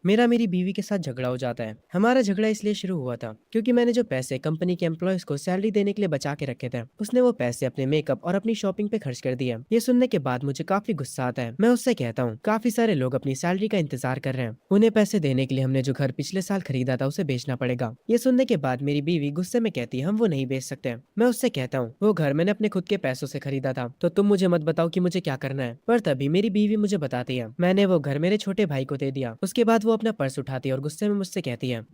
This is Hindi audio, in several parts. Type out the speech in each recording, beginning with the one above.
मेरा मेरी बीवी के साथ झगड़ा हो जाता है। हमारा झगड़ा इसलिए शुरू हुआ था क्योंकि मैंने जो पैसे कंपनी के एम्प्लॉयज को सैलरी देने के लिए बचा के रखे थे, उसने वो पैसे अपने मेकअप और अपनी शॉपिंग पे खर्च कर दिया। ये सुनने के बाद मुझे काफी गुस्सा आता है। मैं उससे कहता हूँ काफी सारे लोग अपनी सैलरी का इंतजार कर रहे हैं, उन्हें पैसे देने के लिए हमने जो घर पिछले साल खरीदा था उसे बेचना पड़ेगा। ये सुनने के बाद मेरी बीवी गुस्से में कहती है हम वो नहीं बेच सकते। मैं उससे कहता हूँ वो घर मैंने अपने खुद के पैसों से खरीदा था, तो तुम मुझे मत बताओ कि मुझे क्या करना है। पर तभी मेरी बीवी मुझे बताती है मैंने वो घर मेरे छोटे भाई को दे दिया। उसके बाद वो अपना पर्स उठाती है और गुस्से में मुझसे कहती है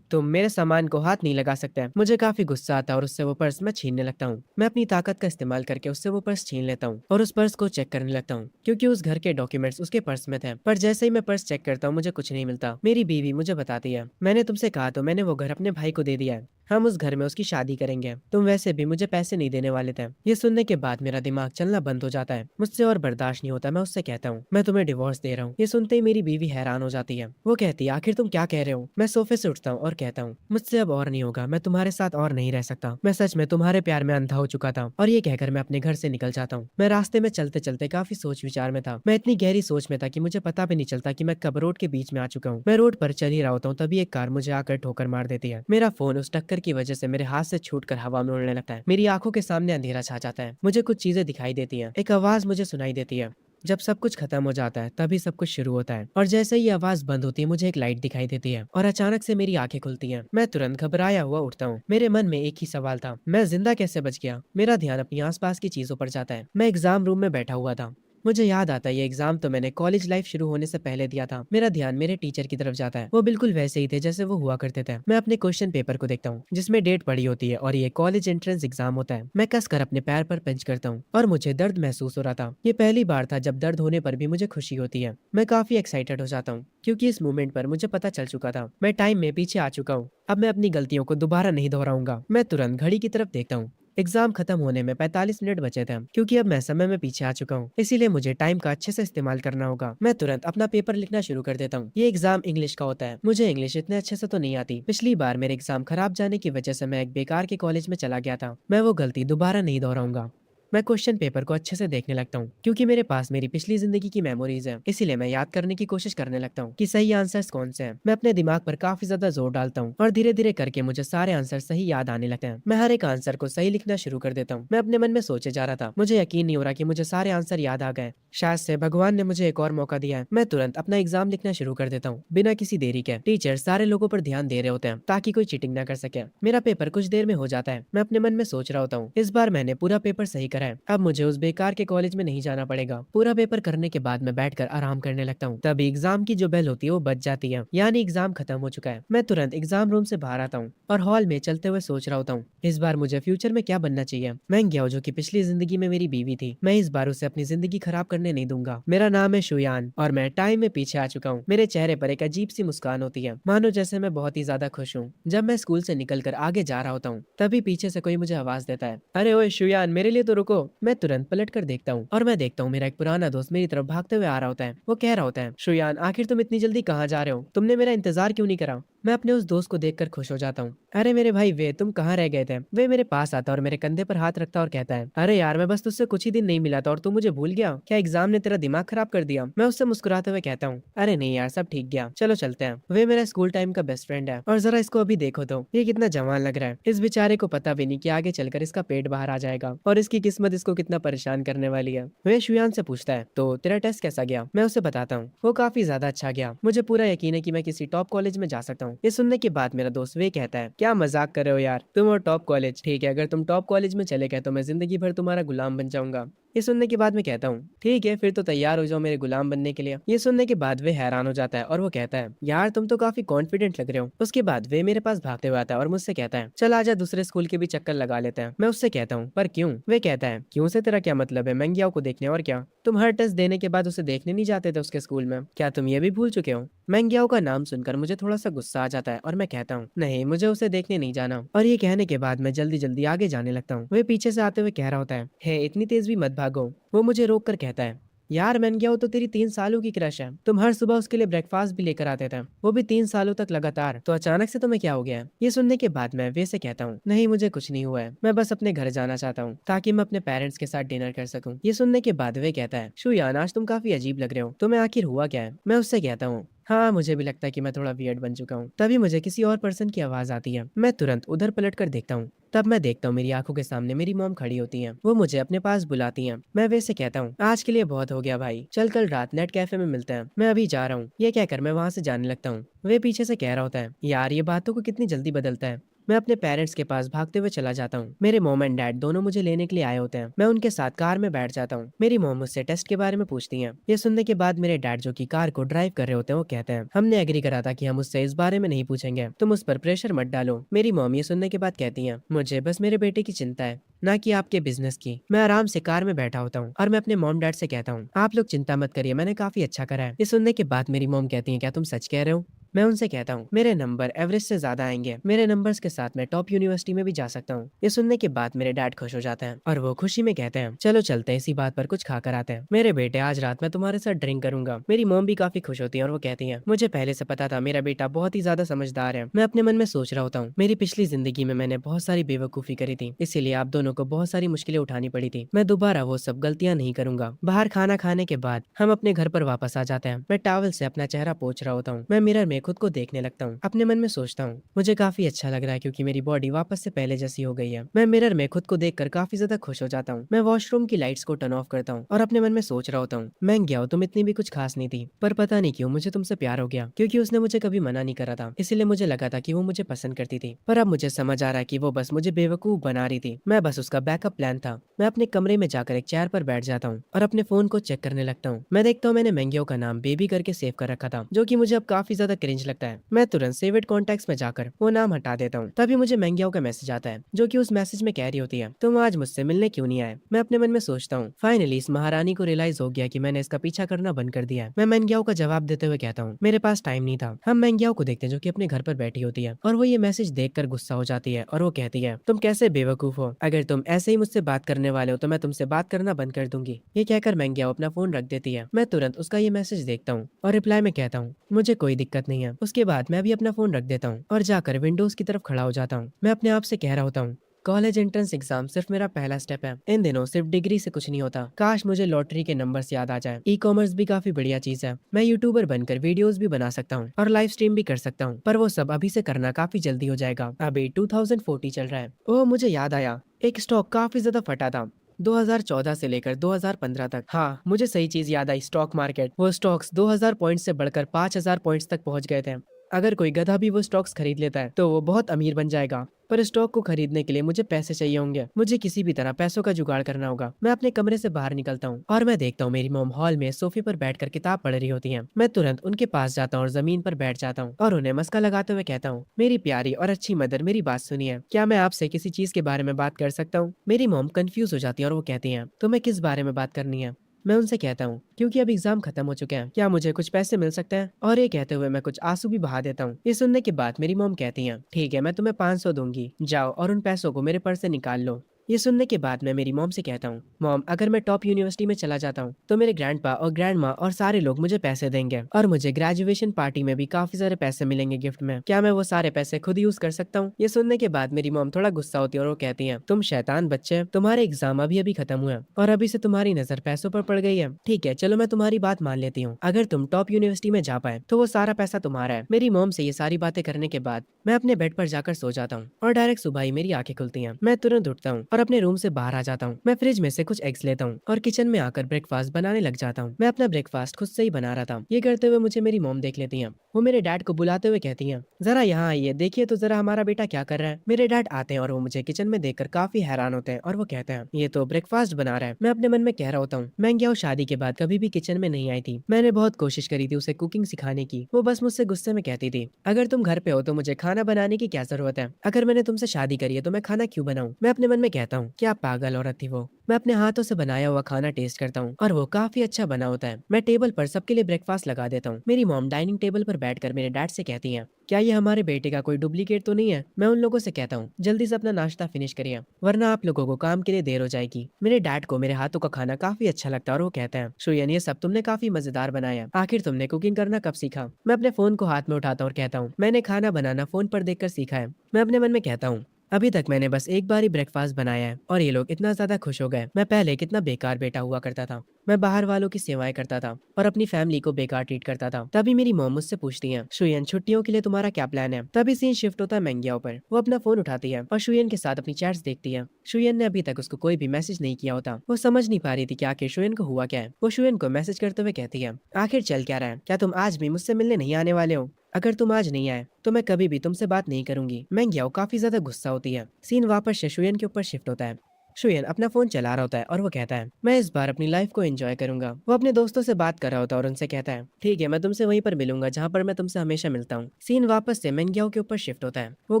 तुम मेरे सामान को हाथ नहीं लगा सकते। मुझे काफी गुस्सा आता है और उससे वो पर्स मैं छीनने लगता हूँ। मैं अपनी ताकत का इस्तेमाल करके उससे वो पर्स छीन लेता हूँ और उस पर्स को चेक करने लगता हूँ क्योंकि उस घर के डॉक्यूमेंट्स उसके पर्स में थे। पर जैसे ही मैं पर्स चेक करता हूँ मुझे कुछ नहीं मिलता। मेरी बीवी मुझे बताती है मैंने तुमसे कहा तो मैंने वो घर अपने भाई को दे दिया है, हम उस घर में उसकी शादी करेंगे, तुम वैसे भी मुझे पैसे नहीं देने वाले थे। ये सुनने के बाद मेरा दिमाग चलना बंद हो जाता है, मुझसे और बर्दाश्त नहीं होता। मैं उससे कहता हूँ मैं तुम्हें डिवोर्स दे रहा हूँ। ये सुनते ही मेरी बीवी हैरान हो जाती है। वो कहती है आखिर तुम क्या कह रहे हो। मैं सोफे से उठता हूँ और कहता हूँ मुझसे अब और नहीं होगा, मैं तुम्हारे साथ और नहीं रह सकता। मैं सच में तुम्हारे प्यार में अंधा हो चुका था। और ये कहकर मैं अपने घर से निकल जाता हूँ। मैं रास्ते में चलते चलते काफी सोच विचार में था। मैं इतनी गहरी सोच में था कि मुझे पता भी नहीं चलता कि मैं कब रोड के बीच में आ चुका हूँ। मैं रोड पर चल ही रहा होता हूँ तभी एक कार मुझे आकर ठोकर मार देती है। मेरा फोन उस टक्कर की वजह से मेरे हाथ से छूटकर हवा में उड़ने लगता है। मेरी आंखों के सामने अंधेरा छा जाता है। मुझे कुछ चीजें दिखाई देती हैं। एक आवाज मुझे सुनाई देती है जब सब कुछ खत्म हो जाता है तभी सब कुछ शुरू होता है। और जैसे ही आवाज बंद होती है मुझे एक लाइट दिखाई देती है और अचानक से मेरी आंखें खुलती हैं। मैं तुरंत घबराया हुआ उठता हूँ। मेरे मन में एक ही सवाल था मैं जिंदा कैसे बच गया। मेरा ध्यान अपनी आसपास की चीजों पर जाता है। मैं एग्जाम रूम में बैठा हुआ था। मुझे याद आता है ये एग्जाम तो मैंने कॉलेज लाइफ शुरू होने से पहले दिया था। मेरा ध्यान मेरे टीचर की तरफ जाता है। वो बिल्कुल वैसे ही थे जैसे वो हुआ करते थे। मैं अपने क्वेश्चन पेपर को देखता हूँ जिसमें डेट पड़ी होती है और ये कॉलेज एंट्रेंस एग्जाम होता है। मैं कसकर अपने पैर पर पंच करता हूँ और मुझे दर्द महसूस हो रहा था। ये पहली बार था जब दर्द होने पर भी मुझे खुशी होती है। मैं काफी एक्साइटेड हो जाता हूँ क्योंकि इस मोमेंट पर मुझे पता चल चुका था मैं टाइम में पीछे आ चुका हूँ। अब मैं अपनी गलतियों को दोबारा नहीं दोहराऊंगा। मैं तुरंत घड़ी की तरफ देखता हूँ। एग्जाम खत्म होने में 45 मिनट बचे थे क्योंकि अब मैं समय में पीछे आ चुका हूँ, इसीलिए मुझे टाइम का अच्छे से इस्तेमाल करना होगा। मैं तुरंत अपना पेपर लिखना शुरू कर देता हूँ। ये एग्जाम इंग्लिश का होता है। मुझे इंग्लिश इतने अच्छे से तो नहीं आती। पिछली बार मेरे एग्जाम खराब जाने की वजह से मैं एक बेकार के कॉलेज में चला गया था। मैं वो गलती दोबारा नहीं दोहराऊंगा। मैं क्वेश्चन पेपर को अच्छे से देखने लगता हूँ क्योंकि मेरे पास मेरी पिछली जिंदगी की मेमोरीज है, इसीलिए मैं याद करने की कोशिश करने लगता हूँ कि सही आंसर्स कौन से हैं। मैं अपने दिमाग पर काफी ज्यादा जोर डालता हूँ और धीरे धीरे करके मुझे सारे आंसर सही याद आने लगते हैं। मैं हर एक आंसर को सही लिखना शुरू कर देता हूँ। मैं अपने मन में सोचे जा रहा था मुझे यकीन नहीं हो रहा कि मुझे सारे आंसर याद आ गए। शायद से भगवान ने मुझे एक और मौका दिया है। मैं तुरंत अपना एग्जाम लिखना शुरू कर देता हूँ बिना किसी देरी के। टीचर सारे लोगों पर ध्यान दे रहे होते हैं ताकि कोई चीटिंग ना कर सके। मेरा पेपर कुछ देर में हो जाता है। मैं अपने मन में सोच रहा होता हूँ इस बार मैंने पूरा पेपर सही करा है, अब मुझे उस बेकार के कॉलेज में नहीं जाना पड़ेगा। पूरा पेपर करने के बाद मैं बैठकर आराम करने लगता हूँ। तभी एग्जाम की जो बेल होती है वो बज जाती है, यानी एग्जाम खत्म हो चुका है। मैं तुरंत एग्जाम रूम से बाहर आता हूँ और हॉल में चलते हुए सोच रहा होता हूँ इस बार मुझे फ्यूचर में क्या बनना चाहिए। मैं गया जो कि पिछली जिंदगी में मेरी बीवी थी, मैं इस बार उसे अपनी जिंदगी खराब करने नहीं दूंगा। मेरा नाम है शुयान और मैं टाइम में पीछे आ चुका हूँ। मेरे चेहरे पर एक अजीब सी मुस्कान होती है मानो जैसे मैं बहुत ही ज्यादा खुश हूँ। जब मैं स्कूल से निकलकर आगे जा रहा होता हूँ तभी पीछे से कोई मुझे आवाज देता है अरे ओए शुयान मेरे लिए तो रुको। मैं तुरंत पलट कर देखता हूँ और मैं देखता हूँ मेरा एक पुराना दोस्त मेरी तरफ भागते हुए आ रहा होता है। वो कह रहा होता है शुयान आखिर तुम इतनी जल्दी कहाँ जा रहे हो, तुमने मेरा इंतजार क्यों नहीं करा। मैं अपने उस दोस्त को देखकर खुश हो जाता हूँ। अरे मेरे भाई वे तुम कहाँ रह गए थे। वे मेरे पास आता और मेरे कंधे पर हाथ रखता और कहता है अरे यार मैं बस तुझसे कुछ ही दिन नहीं मिला था और तू मुझे भूल गया क्या, एग्जाम ने तेरा दिमाग खराब कर दिया। मैं उससे मुस्कुराते हुए कहता हूँ अरे नहीं यार सब ठीक गया, चलो चलते हैं। वे मेरा स्कूल टाइम का बेस्ट फ्रेंड है और जरा इसको अभी देखो तो ये कितना जवान लग रहा है। इस बेचारे को पता भी नहीं कि आगे चलकर इसका पेट बाहर आ जाएगा और इसकी किस्मत इसको कितना परेशान करने वाली है। वे शुयान से पूछता है तो तेरा टेस्ट कैसा गया। मैं उसे बताता हूँ वो काफी ज्यादा अच्छा गया, मुझे पूरा यकीन है कि मैं किसी टॉप कॉलेज में जा सकता हूँ। ये सुनने के बाद मेरा दोस्त वे कहता है क्या मजाक कर रहे हो यार, तुम और टॉप कॉलेज, ठीक है अगर तुम टॉप कॉलेज में चले गए तो मैं जिंदगी भर तुम्हारा गुलाम बन जाऊंगा। ये सुनने के बाद मैं कहता हूँ ठीक है फिर तो तैयार हो जाओ मेरे गुलाम बनने के लिए। ये सुनने के बाद वे हैरान हो जाता है और वो कहता है यार तुम तो काफी कॉन्फिडेंट लग रहे हो। उसके बाद वे मेरे पास भागते हुए आता है और मुझसे कहता है चल आजा दूसरे स्कूल के भी चक्कर लगा लेते हैं। मैं उससे कहता हूँ पर क्यों। वे कहता है क्यों से तेरा क्या मतलब है, मैं को देखने और क्या, तुम हर टेस्ट देने के बाद उसे देखने नहीं जाते थे उसके स्कूल में, क्या तुम ये भी भूल चुके हो। मैंगियाओ का नाम सुनकर मुझे थोड़ा सा गुस्सा आ जाता है और मैं कहता हूँ नहीं मुझे उसे देखने नहीं जाना। और ये कहने के बाद मैं जल्दी जल्दी आगे जाने लगता हूँ। वे पीछे से आते हुए कह रहा होता है हे इतनी तेज भी मत भागो। वो मुझे रोक कर कहता है यार मैंगियाओ तो तेरी 3 सालों की क्रश है, तुम हर सुबह उसके लिए ब्रेकफास्ट भी लेकर आते थे, वो भी 3 सालों तक लगातार, तो अचानक से तुम्हें क्या हो गया है। ये सुनने के बाद मैं वे से कहता हूँ नहीं मुझे कुछ नहीं हुआ है, मैं बस अपने घर जाना चाहता हूँ ताकि मैं अपने पेरेंट्स के साथ डिनर कर सकूँ। ये सुनने के बाद वे कहता है शुयान आज तुम काफी अजीब लग रहे हो, तुम्हें आखिर हुआ क्या है। मैं उससे कहता हूँ हाँ, मुझे भी लगता है कि मैं थोड़ा वियर्ड बन चुका हूँ। तभी मुझे किसी और पर्सन की आवाज़ आती है। मैं तुरंत उधर पलट कर देखता हूँ। तब मैं देखता हूँ मेरी आंखों के सामने मेरी मॉम खड़ी होती हैं। वो मुझे अपने पास बुलाती हैं। मैं वैसे कहता हूँ, आज के लिए बहुत हो गया भाई। चल कल रात नेट कैफे में मिलते हैं। मैं अभी जा रहा हूँ। ये कहकर मैं वहाँ से जाने लगता हूँ। वे पीछे से कह रहा होता है, यार ये बातों को कितनी जल्दी बदलता है। मैं अपने पेरेंट्स के पास भागते हुए चला जाता हूँ। मेरे मॉम एंड डैड दोनों मुझे लेने के लिए आए होते हैं। मैं उनके साथ कार में बैठ जाता हूँ। मेरी मॉम मुझसे टेस्ट के बारे में पूछती हैं। ये सुनने के बाद मेरे डैड जो कि कार को ड्राइव कर रहे होते हैं वो कहते हैं, हमने एग्री करा था कि हम उससे इस बारे में नहीं पूछेंगे, तुम उस पर प्रेशर मत डालो। मेरी मॉम ये सुनने के बाद कहती हैं, मुझे बस मेरे बेटे की चिंता है, ना कि आपके बिजनेस की। मैं आराम से कार में बैठा होता हूँ और मैं अपने मॉम डैड से कहता हूँ, आप लोग चिंता मत करिए, मैंने काफी अच्छा करा है। ये सुनने के बाद मेरी मॉम कहती है, क्या तुम सच कह रहे हो? मैं उनसे कहता हूँ, मेरे नंबर एवरेज से ज्यादा आएंगे, मेरे नंबर्स के साथ मैं टॉप यूनिवर्सिटी में भी जा सकता हूँ। ये सुनने के बाद मेरे डैड खुश हो जाते हैं और वो खुशी में कहते हैं, चलो चलते हैं, इसी बात पर कुछ खा कर आते हैं। मेरे बेटे आज रात मैं तुम्हारे साथ ड्रिंक करूंगा। मेरी मॉम भी काफी खुश होती है और वो कहती है, मुझे पहले से पता था मेरा बेटा बहुत ही ज्यादा समझदार है। मैं अपने मन में सोच रहा होता हूँ, मेरी पिछली जिंदगी में मैंने बहुत सारी बेवकूफी करी थी, इसीलिए आप दोनों को बहुत सारी मुश्किलें उठानी पड़ी थी। मैं दोबारा वो सब गलतियां नहीं करूंगा। बाहर खाना खाने के बाद हम अपने घर पर वापस आ जाते हैं। मैं टॉवल से अपना चेहरा पोंछ रहा होता हूँ। मैं मिरर में खुद को देखने लगता हूँ। अपने मन में सोचता हूँ, मुझे काफी अच्छा लग रहा है क्योंकि मेरी बॉडी वापस से पहले जैसी हो गई है। मैं मिरर में खुद को देखकर काफी ज्यादा खुश हो जाता हूँ। मैं वॉशरूम की लाइट्स को टर्न ऑफ करता हूँ और अपने मन में सोच रहा होता हूँ, मैं गया तुम इतनी भी कुछ खास नहीं थी, पर पता नहीं क्यों मुझे तुमसे प्यार हो गया, क्योंकि उसने मुझे कभी मना नहीं करा था, इसीलिए मुझे लगा था कि वो मुझे पसंद करती थी। पर अब मुझे समझ आ रहा है कि वो बस मुझे बेवकूफ बना रही थी। मैं बस उसका बैकअप प्लान था। मैं अपने कमरे में जाकर एक चेयर पर बैठ जाता हूँ और अपने फोन को चेक करने लगता हूँ। मैं देखता हूँ मैंने मैंगियो का नाम बेबी करके सेव कर रखा था, जो कि मुझे अब काफी ज्यादा क्रिंज लगता है। मैं तुरंत सेवेड कॉन्टैक्ट्स में जाकर वो नाम हटा देता हूँ। तभी मुझे मैंगियो का मैसेज आता है, जो कि उस मैसेज में कह रही होती है, तुम आज मुझसे मिलने क्यों नहीं आए? मैं अपने मन में सोचता हूँ, फाइनली इस महारानी को रियलाइज हो गया कि मैंने इसका पीछा करना बंद कर दिया है। मैं मैंगियो का जवाब देते हुए कहता हूँ, मेरे पास टाइम नहीं था। हम मैंगियो को देखते हैं जो कि अपने घर पर बैठी होती है और वो ये मैसेज देखकर गुस्सा हो जाती है और वो कहती है, तुम कैसे बेवकूफ हो, अगर तुम ऐसे ही मुझसे बात करने वाले हो तो मैं तुमसे बात करना बंद कर दूंगी। ये कहकर मैंगियो अपना फोन रख देती है। मैं तुरंत उसका ये मैसेज देखता हूँ और रिप्लाई में कहता हूँ, मुझे कोई दिक्कत नहीं है। उसके बाद मैं भी अपना फोन रख देता हूँ और जाकर विंडोज की तरफ खड़ा हो जाता हूँ। मैं अपने आप से कह रहा होता हूँ, कॉलेज एंट्रेंस एग्जाम सिर्फ मेरा पहला स्टेप है। इन दिनों सिर्फ डिग्री से कुछ नहीं होता। काश मुझे लॉटरी के नंबर्स याद आ जाए। ई कॉमर्स भी काफी बढ़िया चीज है। मैं यूट्यूबर बनकर वीडियोस भी बना सकता हूँ और लाइव स्ट्रीम भी कर सकता हूँ, पर वो सब अभी से करना काफी जल्दी हो जाएगा। अभी 2040 चल रहा है। ओह, मुझे याद आया, एक स्टॉक काफी ज्यादा फटा था 2014 से लेकर 2015 तक। हाँ, मुझे सही चीज याद आई, स्टॉक मार्केट। वो स्टॉक्स 2000 पॉइंट्स से बढ़कर 5000 पॉइंट्स तक पहुंच गए थे। अगर कोई गधा भी वो स्टॉक्स खरीद लेता है तो वो बहुत अमीर बन जाएगा। पर स्टॉक को खरीदने के लिए मुझे पैसे चाहिए होंगे। मुझे किसी भी तरह पैसों का जुगाड़ करना होगा। मैं अपने कमरे से बाहर निकलता हूँ और मैं देखता हूँ मेरी मॉम हॉल में सोफे पर बैठकर किताब पढ़ रही होती हैं। मैं तुरंत उनके पास जाता हूँ और जमीन पर बैठ जाता हूँ और उन्हें मस्का लगाते हुए कहता हूँ, मेरी प्यारी और अच्छी मदर, मेरी बात सुनिए, क्या मैं आपसे किसी चीज के बारे में बात कर सकता हूँ? मेरी मॉम कंफ्यूज हो जाती है और वो कहती है, तुम्हें किस बारे में बात करनी है? मैं उनसे कहता हूँ, क्योंकि अब एग्जाम खत्म हो चुके हैं, क्या मुझे कुछ पैसे मिल सकते हैं? और ये कहते हुए मैं कुछ आंसू भी बहा देता हूँ। ये सुनने के बाद मेरी मॉम कहती हैं, ठीक है, मैं तुम्हें 500 दूंगी, जाओ और उन पैसों को मेरे पर्स से निकाल लो। ये सुनने के बाद मैं मेरी मॉम से कहता हूँ, मॉम अगर मैं टॉप यूनिवर्सिटी में चला जाता हूँ तो मेरे ग्रैंडपा और ग्रैंड माँ और सारे लोग मुझे पैसे देंगे और मुझे ग्रेजुएशन पार्टी में भी काफी सारे पैसे मिलेंगे गिफ्ट में। क्या मैं वो सारे पैसे खुद यूज कर सकता हूँ? ये सुनने के बाद मेरी मॉम थोड़ा गुस्सा होती है और वो कहती है, तुम शैतान बच्चे, तुम्हारे एग्जाम अभी अभी खत्म हुए और अभी से तुम्हारी नजर पैसों पर पड़ गई है। ठीक है, चलो मैं तुम्हारी बात मान लेती हूँ, अगर तुम टॉप यूनिवर्सिटी में जा पाए तो वो सारा पैसा तुम्हारा है। मेरी मॉम से ये सारी बातें करने के बाद मैं अपने बेड पर जाकर सो जाता हूँ और डायरेक्ट सुबह ही मेरी आंखें खुलती हैं। मैं तुरंत उठता हूँ और अपने रूम से बाहर आ जाता हूँ। मैं फ्रिज में से कुछ एग्स लेता हूँ और किचन में आकर ब्रेकफास्ट बनाने लग जाता हूँ। मैं अपना ब्रेकफास्ट खुद से ही बना रहा था। ये करते हुए मुझे मेरी मॉम देख लेती हैं। वो मेरे डैड को बुलाते हुए कहती हैं, जरा यहाँ आइए, देखिए तो जरा हमारा बेटा क्या कर रहा है। मेरे डैड आते हैं और वो मुझे किचन में देखकर काफी हैरान होते हैं और वो कहते हैं, ये तो ब्रेकफास्ट बना रहा है। मैं अपने मन में कह रहा होता हूँ, मैं क्या शादी के बाद कभी भी किचन में नहीं आई थी। मैंने बहुत कोशिश करी थी उसे कुकिंग सिखाने की, वो बस मुझसे गुस्से में कहती थी, अगर तुम घर पे हो तो मुझे खाना बनाने की क्या जरूरत है? अगर मैंने तुमसे शादी करी है तो मैं खाना क्यों बनाऊं? मैं अपने मन में कहता हूँ, क्या पागल औरत थी वो। मैं अपने हाथों से बनाया हुआ खाना टेस्ट करता हूँ और वो काफी अच्छा बना होता है। मैं टेबल पर सबके लिए ब्रेकफास्ट लगा देता हूँ। मेरी मॉम डाइनिंग टेबल पर बैठकर मेरे डैड से कहती हैं, क्या ये हमारे बेटे का कोई डुप्लीकेट तो नहीं है? मैं उन लोगों से कहता हूँ, जल्दी से अपना नाश्ता फिनिश करिए वरना आप लोगों को काम के लिए देर हो जाएगी। मेरे डैड को मेरे हाथों का खाना काफी अच्छा लगता है और वो कहते हैं, शुयन ये सब तुमने काफी मजेदार बनाया, आखिर तुमने कुकिंग करना कब सीखा? मैं अपने फोन को हाथ में उठाता हूँ और कहता हूँ, मैंने खाना बनाना फोन पर देखकर सीखा है। मैं अपने मन में कहता हूँ, अभी तक मैंने बस एक बार ही ब्रेकफास्ट बनाया है और ये लोग इतना ज्यादा खुश हो गए। मैं पहले कितना बेकार बेटा हुआ करता था। मैं बाहर वालों की सेवाएं करता था और अपनी फैमिली को बेकार ट्रीट करता था। तभी मेरी मॉम मुझसे पूछती है, शुयन छुट्टियों के लिए तुम्हारा क्या प्लान है? तभी सीन शिफ्ट होता है मैंगियाओ पर। वो अपना फोन उठाती है और शुयन के साथ अपनी चैट्स देखती है। शुयन ने अभी तक उसको कोई भी मैसेज नहीं किया होता। वो समझ नहीं पा रही थी कि आखिर शुयन को हुआ क्या है। वो शुयन को मैसेज करते हुए कहती है, आखिर चल क्या रहा है? क्या तुम आज भी मुझसे मिलने नहीं आने वाले हो? अगर तुम आज नहीं आए तो मैं कभी भी तुमसे बात नहीं करूंगी। मैंगियाओ काफी ज्यादा गुस्सा होती है। सीन वापस से शुयन के ऊपर शिफ्ट होता है। शुयन अपना फोन चला रहा होता है और वो कहता है, मैं इस बार अपनी लाइफ को एंजॉय करूंगा। वो अपने दोस्तों से बात कर रहा होता है और उनसे कहता है, ठीक है, मैं तुमसे वहीं पर मिलूंगा जहाँ पर मैं तुमसे हमेशा मिलता हूँ। सीन वापस से मेंगियाओ के ऊपर शिफ्ट होता है। वो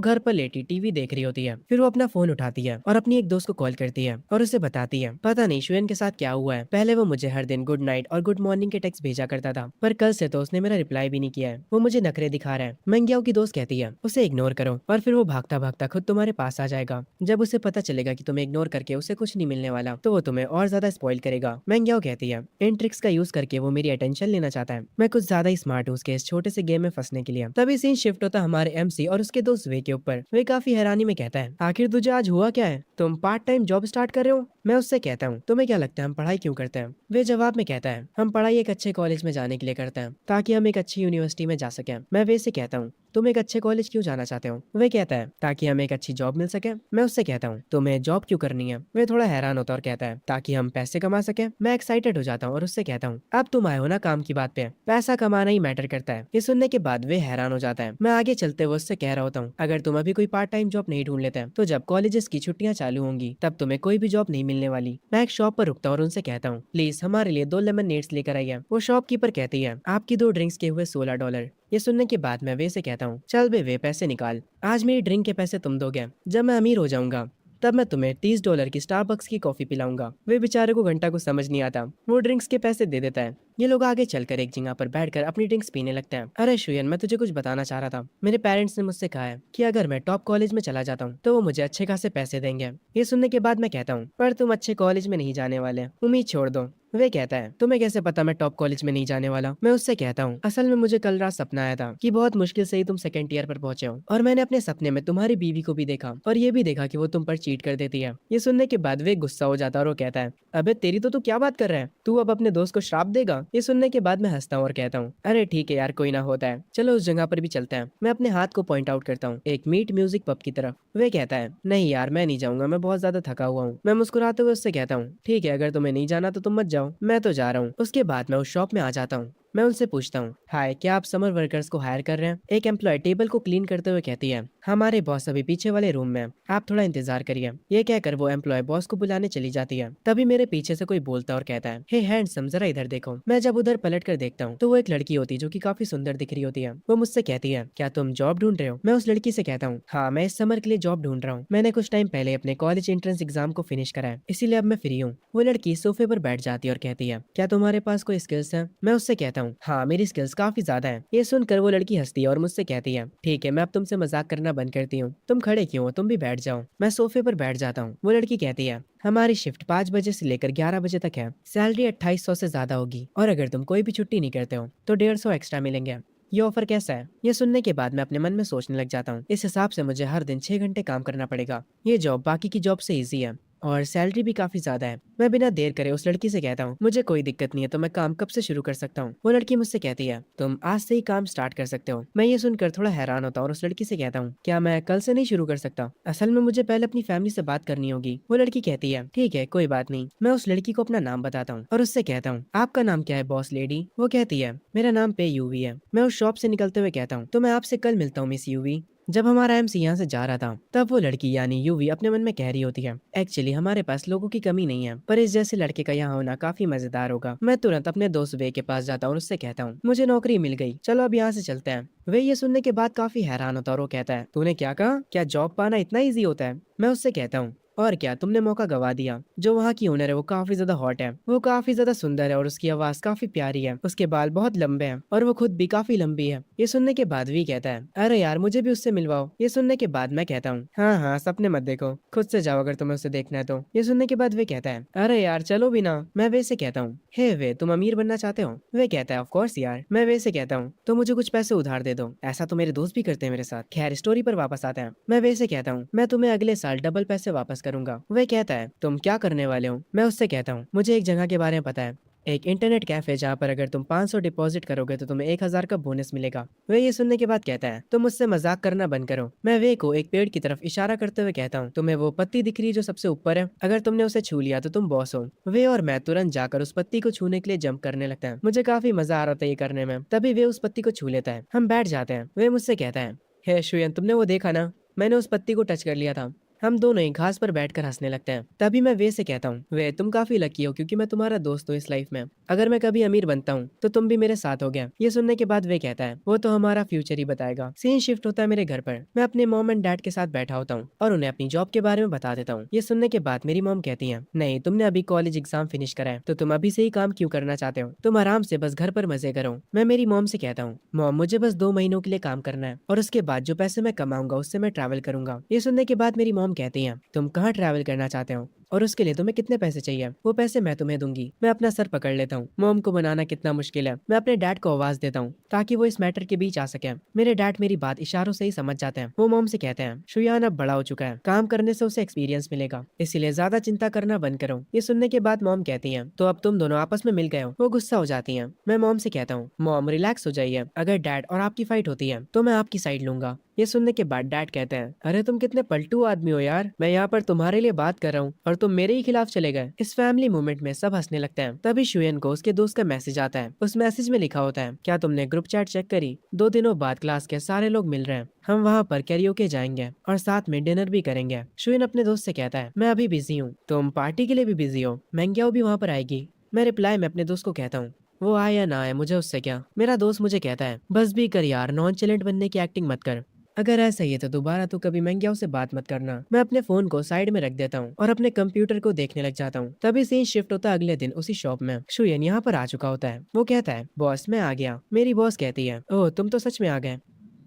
घर पर लेटी टीवी देख रही होती है। फिर वो अपना फोन उठाती है और अपनी एक दोस्त को कॉल करती है और उसे बताती है, पता नहीं शुयन के साथ क्या हुआ है। पहले वो मुझे हर दिन गुड नाइट और गुड मॉर्निंग के टेक्स्ट भेजा करता था, पर कल से तो उसने मेरा रिप्लाई भी नहीं किया है। वो मुझे नखरे दिखा रहा है। मेंगियाओ की दोस्त कहती है, उसे इग्नोर करो और फिर वो भागता भागता खुद तुम्हारे पास आ जाएगा। जब उसे पता चलेगा कि तुम्हें इग्नोर करके उसे कुछ नहीं मिलने वाला तो वो तुम्हें और ज्यादा स्पॉइल करेगा। मेंगियाओ कहती है, इन ट्रिक्स का यूज करके वो मेरी अटेंशन लेना चाहता है। मैं कुछ ज्यादा ही स्मार्ट हूँ उसके इस छोटे से गेम में फंसने के लिए। तभी सीन शिफ्ट होता हमारे एमसी और उसके दोस्त वे के ऊपर। वे काफी हैरानी में कहता है, आखिर तुझे आज हुआ क्या है? तुम पार्ट टाइम जॉब स्टार्ट कर रहे हो? मैं उससे कहता हूँ, तुम्हें क्या लगता है हम पढ़ाई क्यों करते हैं? वे जवाब में कहता है, हम पढ़ाई एक अच्छे कॉलेज में जाने के लिए करते हैं ताकि हम एक अच्छी यूनिवर्सिटी में जा सकें। मैं वे से कहता हूँ, तुम एक अच्छे कॉलेज क्यों जाना चाहते हो? वे कहता है, ताकि हमें एक अच्छी जॉब मिल सके। मैं उससे कहता हूँ, तुम्हें जॉब क्यों करनी है? वे थोड़ा हैरान होता है और कहता है, ताकि हम पैसे कमा सके। मैं एक्साइटेड हो जाता हूँ और उससे कहता हूँ, अब तुम आए हो ना काम की बात पे, पैसा कमाना ही मैटर करता है। ये सुनने के बाद वे हैरान हो जाता है। मैं आगे चलते हुए उससे कह रहा होता हूँ, अगर तुम अभी कोई पार्ट टाइम जॉब नहीं ढूंढ लेते तो जब कॉलेजेस की छुट्टियां चालू होंगी तब तुम्हें कोई भी जॉब नहीं मिलने वाली। मैं एक शॉप पर रुकता हूँ और उनसे कहता हूँ, प्लीज हमारे लिए 2 लेमन लेकर आइए। वो शॉपकीपर कहती है, आपकी 2 ड्रिंक्स के हुए $16। ये सुनने के बाद मैं वे से कहता हूँ, चल बे वे पैसे निकाल, आज मेरी ड्रिंक के पैसे तुम दोगे। जब मैं अमीर हो जाऊंगा तब मैं तुम्हें $30 की स्टारबक्स की कॉफी पिलाऊंगा। वे बेचारे को घंटा को समझ नहीं आता। वो ड्रिंक्स के पैसे दे देता है। ये लोग आगे चलकर एक जगह पर बैठकर अपनी ड्रिंक्स पीने लगते हैं। अरे शुयन, मैं तुझे कुछ बताना चाह रहा था। मेरे पेरेंट्स ने मुझसे कहा है कि अगर मैं टॉप कॉलेज में चला जाता हूँ तो वो मुझे अच्छे खासे पैसे देंगे। ये सुनने के बाद मैं कहता हूँ, पर तुम अच्छे कॉलेज में नहीं जाने वाले, उम्मीद छोड़ दो। वे कहता है, तुम्हें कैसे पता मैं टॉप कॉलेज में नहीं जाने वाला? मैं उससे कहता हूँ, असल में मुझे कल रात सपना आया था कि बहुत मुश्किल से ही तुम सेकंड ईयर पर पहुंचे हो और मैंने अपने सपने में तुम्हारी बीवी को भी देखा और ये भी देखा कि वो तुम पर चीट कर देती है। ये सुनने के बाद वे गुस्सा हो जाता है और वो कहता है, अबे तेरी तो तू क्या बात कर रहा है? तू अब अपने दोस्त को श्राप देगा? ये सुनने के बाद मैं हंसता हूँ और कहता हूँ, अरे ठीक है यार, कोई ना होता है, चलो उस जगह पर भी चलते हैं। मैं अपने हाथ को पॉइंट आउट करता हूँ एक मीट म्यूजिक पब की तरफ। वे कहता है, नहीं यार मैं नहीं जाऊंगा, मैं बहुत ज्यादा थका हुआ हूँ। मैं मुस्कुराते हुए उससे कहता हूँ, ठीक है, अगर तुम्हें नहीं जाना तो तुम मत जाओ, मैं तो जा रहा हूँ। उसके बाद मैं उस शॉप में आ जाता हूँ। मैं उनसे पूछता हूँ, हाय, क्या आप समर वर्कर्स को हायर कर रहे हैं? एक एम्प्लॉय टेबल को क्लीन करते हुए कहती है, हमारे बॉस अभी पीछे वाले रूम में, आप थोड़ा इंतजार करिए। ये कहकर वो एम्प्लॉय बॉस को बुलाने चली जाती है। तभी मेरे पीछे से कोई बोलता और कहता है, हे हैंडसम, जरा इधर देखो। मैं जब उधर पलट कर देखता हूँ तो वो एक लड़की होती है जो कि काफी सुंदर दिख रही होती है। वो मुझसे कहती है, क्या तुम जॉब ढूंढ रहे हो? मैं उस लड़की से कहता हूँ, हाँ, मैं इस समर के लिए जॉब ढूंढ रहा हूँ। मैंने कुछ टाइम पहले अपने कॉलेज एंट्रेंस एग्जाम को फिनिश करा है, इसीलिए अब मैं फ्री हूँ। वो लड़की सोफे पर बैठ जाती है और कहती है, क्या तुम्हारे पास कोई स्किल्स है? मैं उससे कहता हूँ, हाँ, मेरी स्किल्स काफी ज्यादा है। ये सुनकर वो लड़की हंसती है और मुझसे कहती है, ठीक है, मैं अब तुमसे मजाक करना बंद करती हूँ, तुम खड़े क्यों हो, तुम भी बैठ जाओ। मैं सोफे पर बैठ जाता हूँ। वो लड़की कहती है, हमारी शिफ्ट 5 बजे से लेकर 11 बजे तक है, सैलरी 2800 से ज्यादा होगी और अगर तुम कोई भी छुट्टी नहीं करते हो तो 150 एक्स्ट्रा मिलेंगे। ये ऑफर कैसा है? ये सुनने के बाद मैं अपने मन में सोचने लग जाता हूँ, इस हिसाब से मुझे हर दिन 6 घंटे काम करना पड़ेगा। ये जॉब बाकी की जॉब से इजी है और सैलरी भी काफी ज्यादा है। मैं बिना देर करे उस लड़की से कहता हूँ, मुझे कोई दिक्कत नहीं है, तो मैं काम कब से शुरू कर सकता हूँ? वो लड़की मुझसे कहती है, तुम आज से ही काम स्टार्ट कर सकते हो। मैं ये सुनकर थोड़ा हैरान होता हूँ और उस लड़की से कहता हूँ, क्या मैं कल से नहीं शुरू कर सकता? असल में मुझे पहले अपनी फैमिली से बात करनी होगी। वो लड़की कहती है, ठीक है, कोई बात नहीं। मैं उस लड़की को अपना नाम बताता हूँ और उससे कहता हूँ, आपका नाम क्या है बॉस लेडी? वो कहती है, मेरा नाम पे यूवी है। मैं उस शॉप से निकलते हुए कहता हूँ, तो मैं आपसे कल मिलता हूँ मिस यूवी। जब हमारा एमसी यहाँ से जा रहा था तब वो लड़की यानी यूवी अपने मन में कह रही होती है, एक्चुअली हमारे पास लोगों की कमी नहीं है, पर इस जैसे लड़के का यहाँ होना काफी मजेदार होगा। मैं तुरंत अपने दोस्त वे के पास जाता हूँ और उससे कहता हूँ, मुझे नौकरी मिल गई, चलो अब यहाँ से चलते हैं। वे ये सुनने के बाद काफी हैरान होता है और वो कहता है, तूने क्या कहा? क्या जॉब पाना इतना ईजी होता है? मैं उससे कहता हूँ, और क्या, तुमने मौका गवा दिया। जो वहाँ की ओनर है वो काफी ज्यादा हॉट है, वो काफी ज्यादा सुंदर है और उसकी आवाज काफी प्यारी है। उसके बाल बहुत लंबे हैं और वो खुद भी काफी लंबी है। ये सुनने के बाद वी कहता है, अरे यार मुझे भी उससे मिलवाओ। ये सुनने के बाद मैं कहता हूँ, हाँ हाँ, सपने मत देखो, खुद से जाओ अगर तुम्हें उसे देखना है तो। ये सुनने के बाद वे कहता है, अरे यार चलो भी ना। मैं वे से कहता हूँ, हे वे, तुम अमीर बनना चाहते हो? वे कहता है, ऑफ कोर्स यार। मैं वे से कहता हूँ, तो मुझे कुछ पैसे उधार दे दो। ऐसा तो मेरे दोस्त भी करते हैं मेरे साथ। खैर, स्टोरी पर वापस आते हैं। मैं वे से कहता हूँ, मैं तुम्हें अगले साल डबल पैसे वापस करूंगा। वे कहता है, तुम क्या करने वाले हो? मैं उससे कहता हूँ, मुझे एक जगह के बारे में पता है, एक इंटरनेट कैफे जहाँ पर अगर तुम 500 डिपॉजिट करोगे तो तुम्हें 1000 का बोनस मिलेगा। वे ये सुनने के बाद कहता है, तुम मुझसे मजाक करना बंद करो। मैं वे को एक पेड़ की तरफ इशारा करते हुए कहता हूँ, तुम्हें वो पत्ती दिख रही है जो सबसे ऊपर है? अगर तुमने उसे छू लिया तो तुम बॉस हो। वे और मैं तुरंत जाकर उस पत्ती को छूने के लिए जंप करने लगता है। मुझे काफी मजा आ रहा था ये करने में। तभी वे उस पत्ती को छू लेता है। हम बैठ जाते हैं। वे मुझसे कहता है, हे शुयन, तुमने वो देखा ना? मैंने उस पत्ती को टच कर लिया था। हम दोनों ही घास पर बैठकर हंसने लगते हैं। तभी मैं वे से कहता हूँ, वे, तुम काफी लकी हो क्योंकि मैं तुम्हारा दोस्त हूँ इस लाइफ में। अगर मैं कभी अमीर बनता हूँ तो तुम भी मेरे साथ हो गया। ये सुनने के बाद वे कहता है, वो तो हमारा फ्यूचर ही बताएगा। सीन शिफ्ट होता है मेरे घर पर। मैं अपने मॉम एंड डैड के साथ बैठा होता हूँ और उन्हें अपनी जॉब के बारे में बता देता हूँ। ये सुनने के बाद मेरी मॉम कहती है, नहीं, तुमने अभी कॉलेज एग्जाम फिनिश करा है तो तुम अभी से ही काम क्यों करना चाहते हो? तुम आराम से बस घर पर मजे करो। मैं मेरी मॉम से कहता हूँ, मॉम, मुझे बस 2 महीनों के लिए काम करना है और उसके बाद जो पैसे मैं कमाऊंगा उससे मैं ट्रैवल करूंगा। ये सुनने के बाद मेरी मॉम कहती है, तुम कहाँ ट्रैवल करना चाहते हो और उसके लिए तुम्हें कितने पैसे चाहिए? वो पैसे मैं तुम्हें दूंगी। मैं अपना सर पकड़ लेता हूँ। मॉम को बनाना कितना मुश्किल है। मैं अपने डैड को आवाज देता हूँ ताकि वो इस मैटर के बीच आ सके। मेरे डैड मेरी बात इशारों से ही समझ जाते हैं। वो मॉम से कहते हैं, शुयान अब बड़ा हो चुका है, काम करने से उसे एक्सपीरियंस मिलेगा, इसीलिए ज्यादा चिंता करना बंद करो। ये सुनने के बाद मॉम कहती है, तो अब तुम दोनों आपस में मिल गए हो? वो गुस्सा हो जाती है। मैं मॉम से कहता हूँ, मॉम रिलैक्स हो जाइए, अगर डैड और आपकी फाइट होती है तो मैं आपकी साइड लूंगा। ये सुनने के बाद डैड कहते हैं, अरे तुम कितने पलटू आदमी हो यार, मैं यहाँ पर तुम्हारे लिए बात कर रहा हूँ और तुम मेरे ही खिलाफ चले गए। इस फैमिली मूवमेंट में सब हंसने लगते हैं। तभी शुयन को उसके दोस्त का मैसेज आता है। उस मैसेज में लिखा होता है, क्या तुमने ग्रुप चैट चेक करी? 2 दिनों बाद क्लास के सारे लोग मिल रहे हैं, हम वहाँ पर कैरियोके जाएंगे और साथ में डिनर भी करेंगे। शुयन अपने दोस्त से कहता है, मैं अभी बिजी हूँ, तुम पार्टी के लिए भी बिजी हो? मैंग्याओ भी वहाँ पर आएगी? मैं रिप्लाई में अपने दोस्त को कहता हूँ, वो आए या ना आए मुझे उससे क्या। मेरा दोस्त मुझे कहता है, बस भी कर यार, नॉन चैलेंट बनने की एक्टिंग मत कर। अगर ऐसा ही है तो दोबारा तो कभी महंगियाओं से बात मत करना। मैं अपने फोन को साइड में रख देता हूँ और अपने कंप्यूटर को देखने लग जाता हूँ। तभी सीन शिफ्ट होता है अगले दिन उसी शॉप में। शुयन यहाँ पर आ चुका होता है। वो कहता है, बॉस मैं आ गया। मेरी बॉस कहती है, ओह तुम तो सच में आ गए।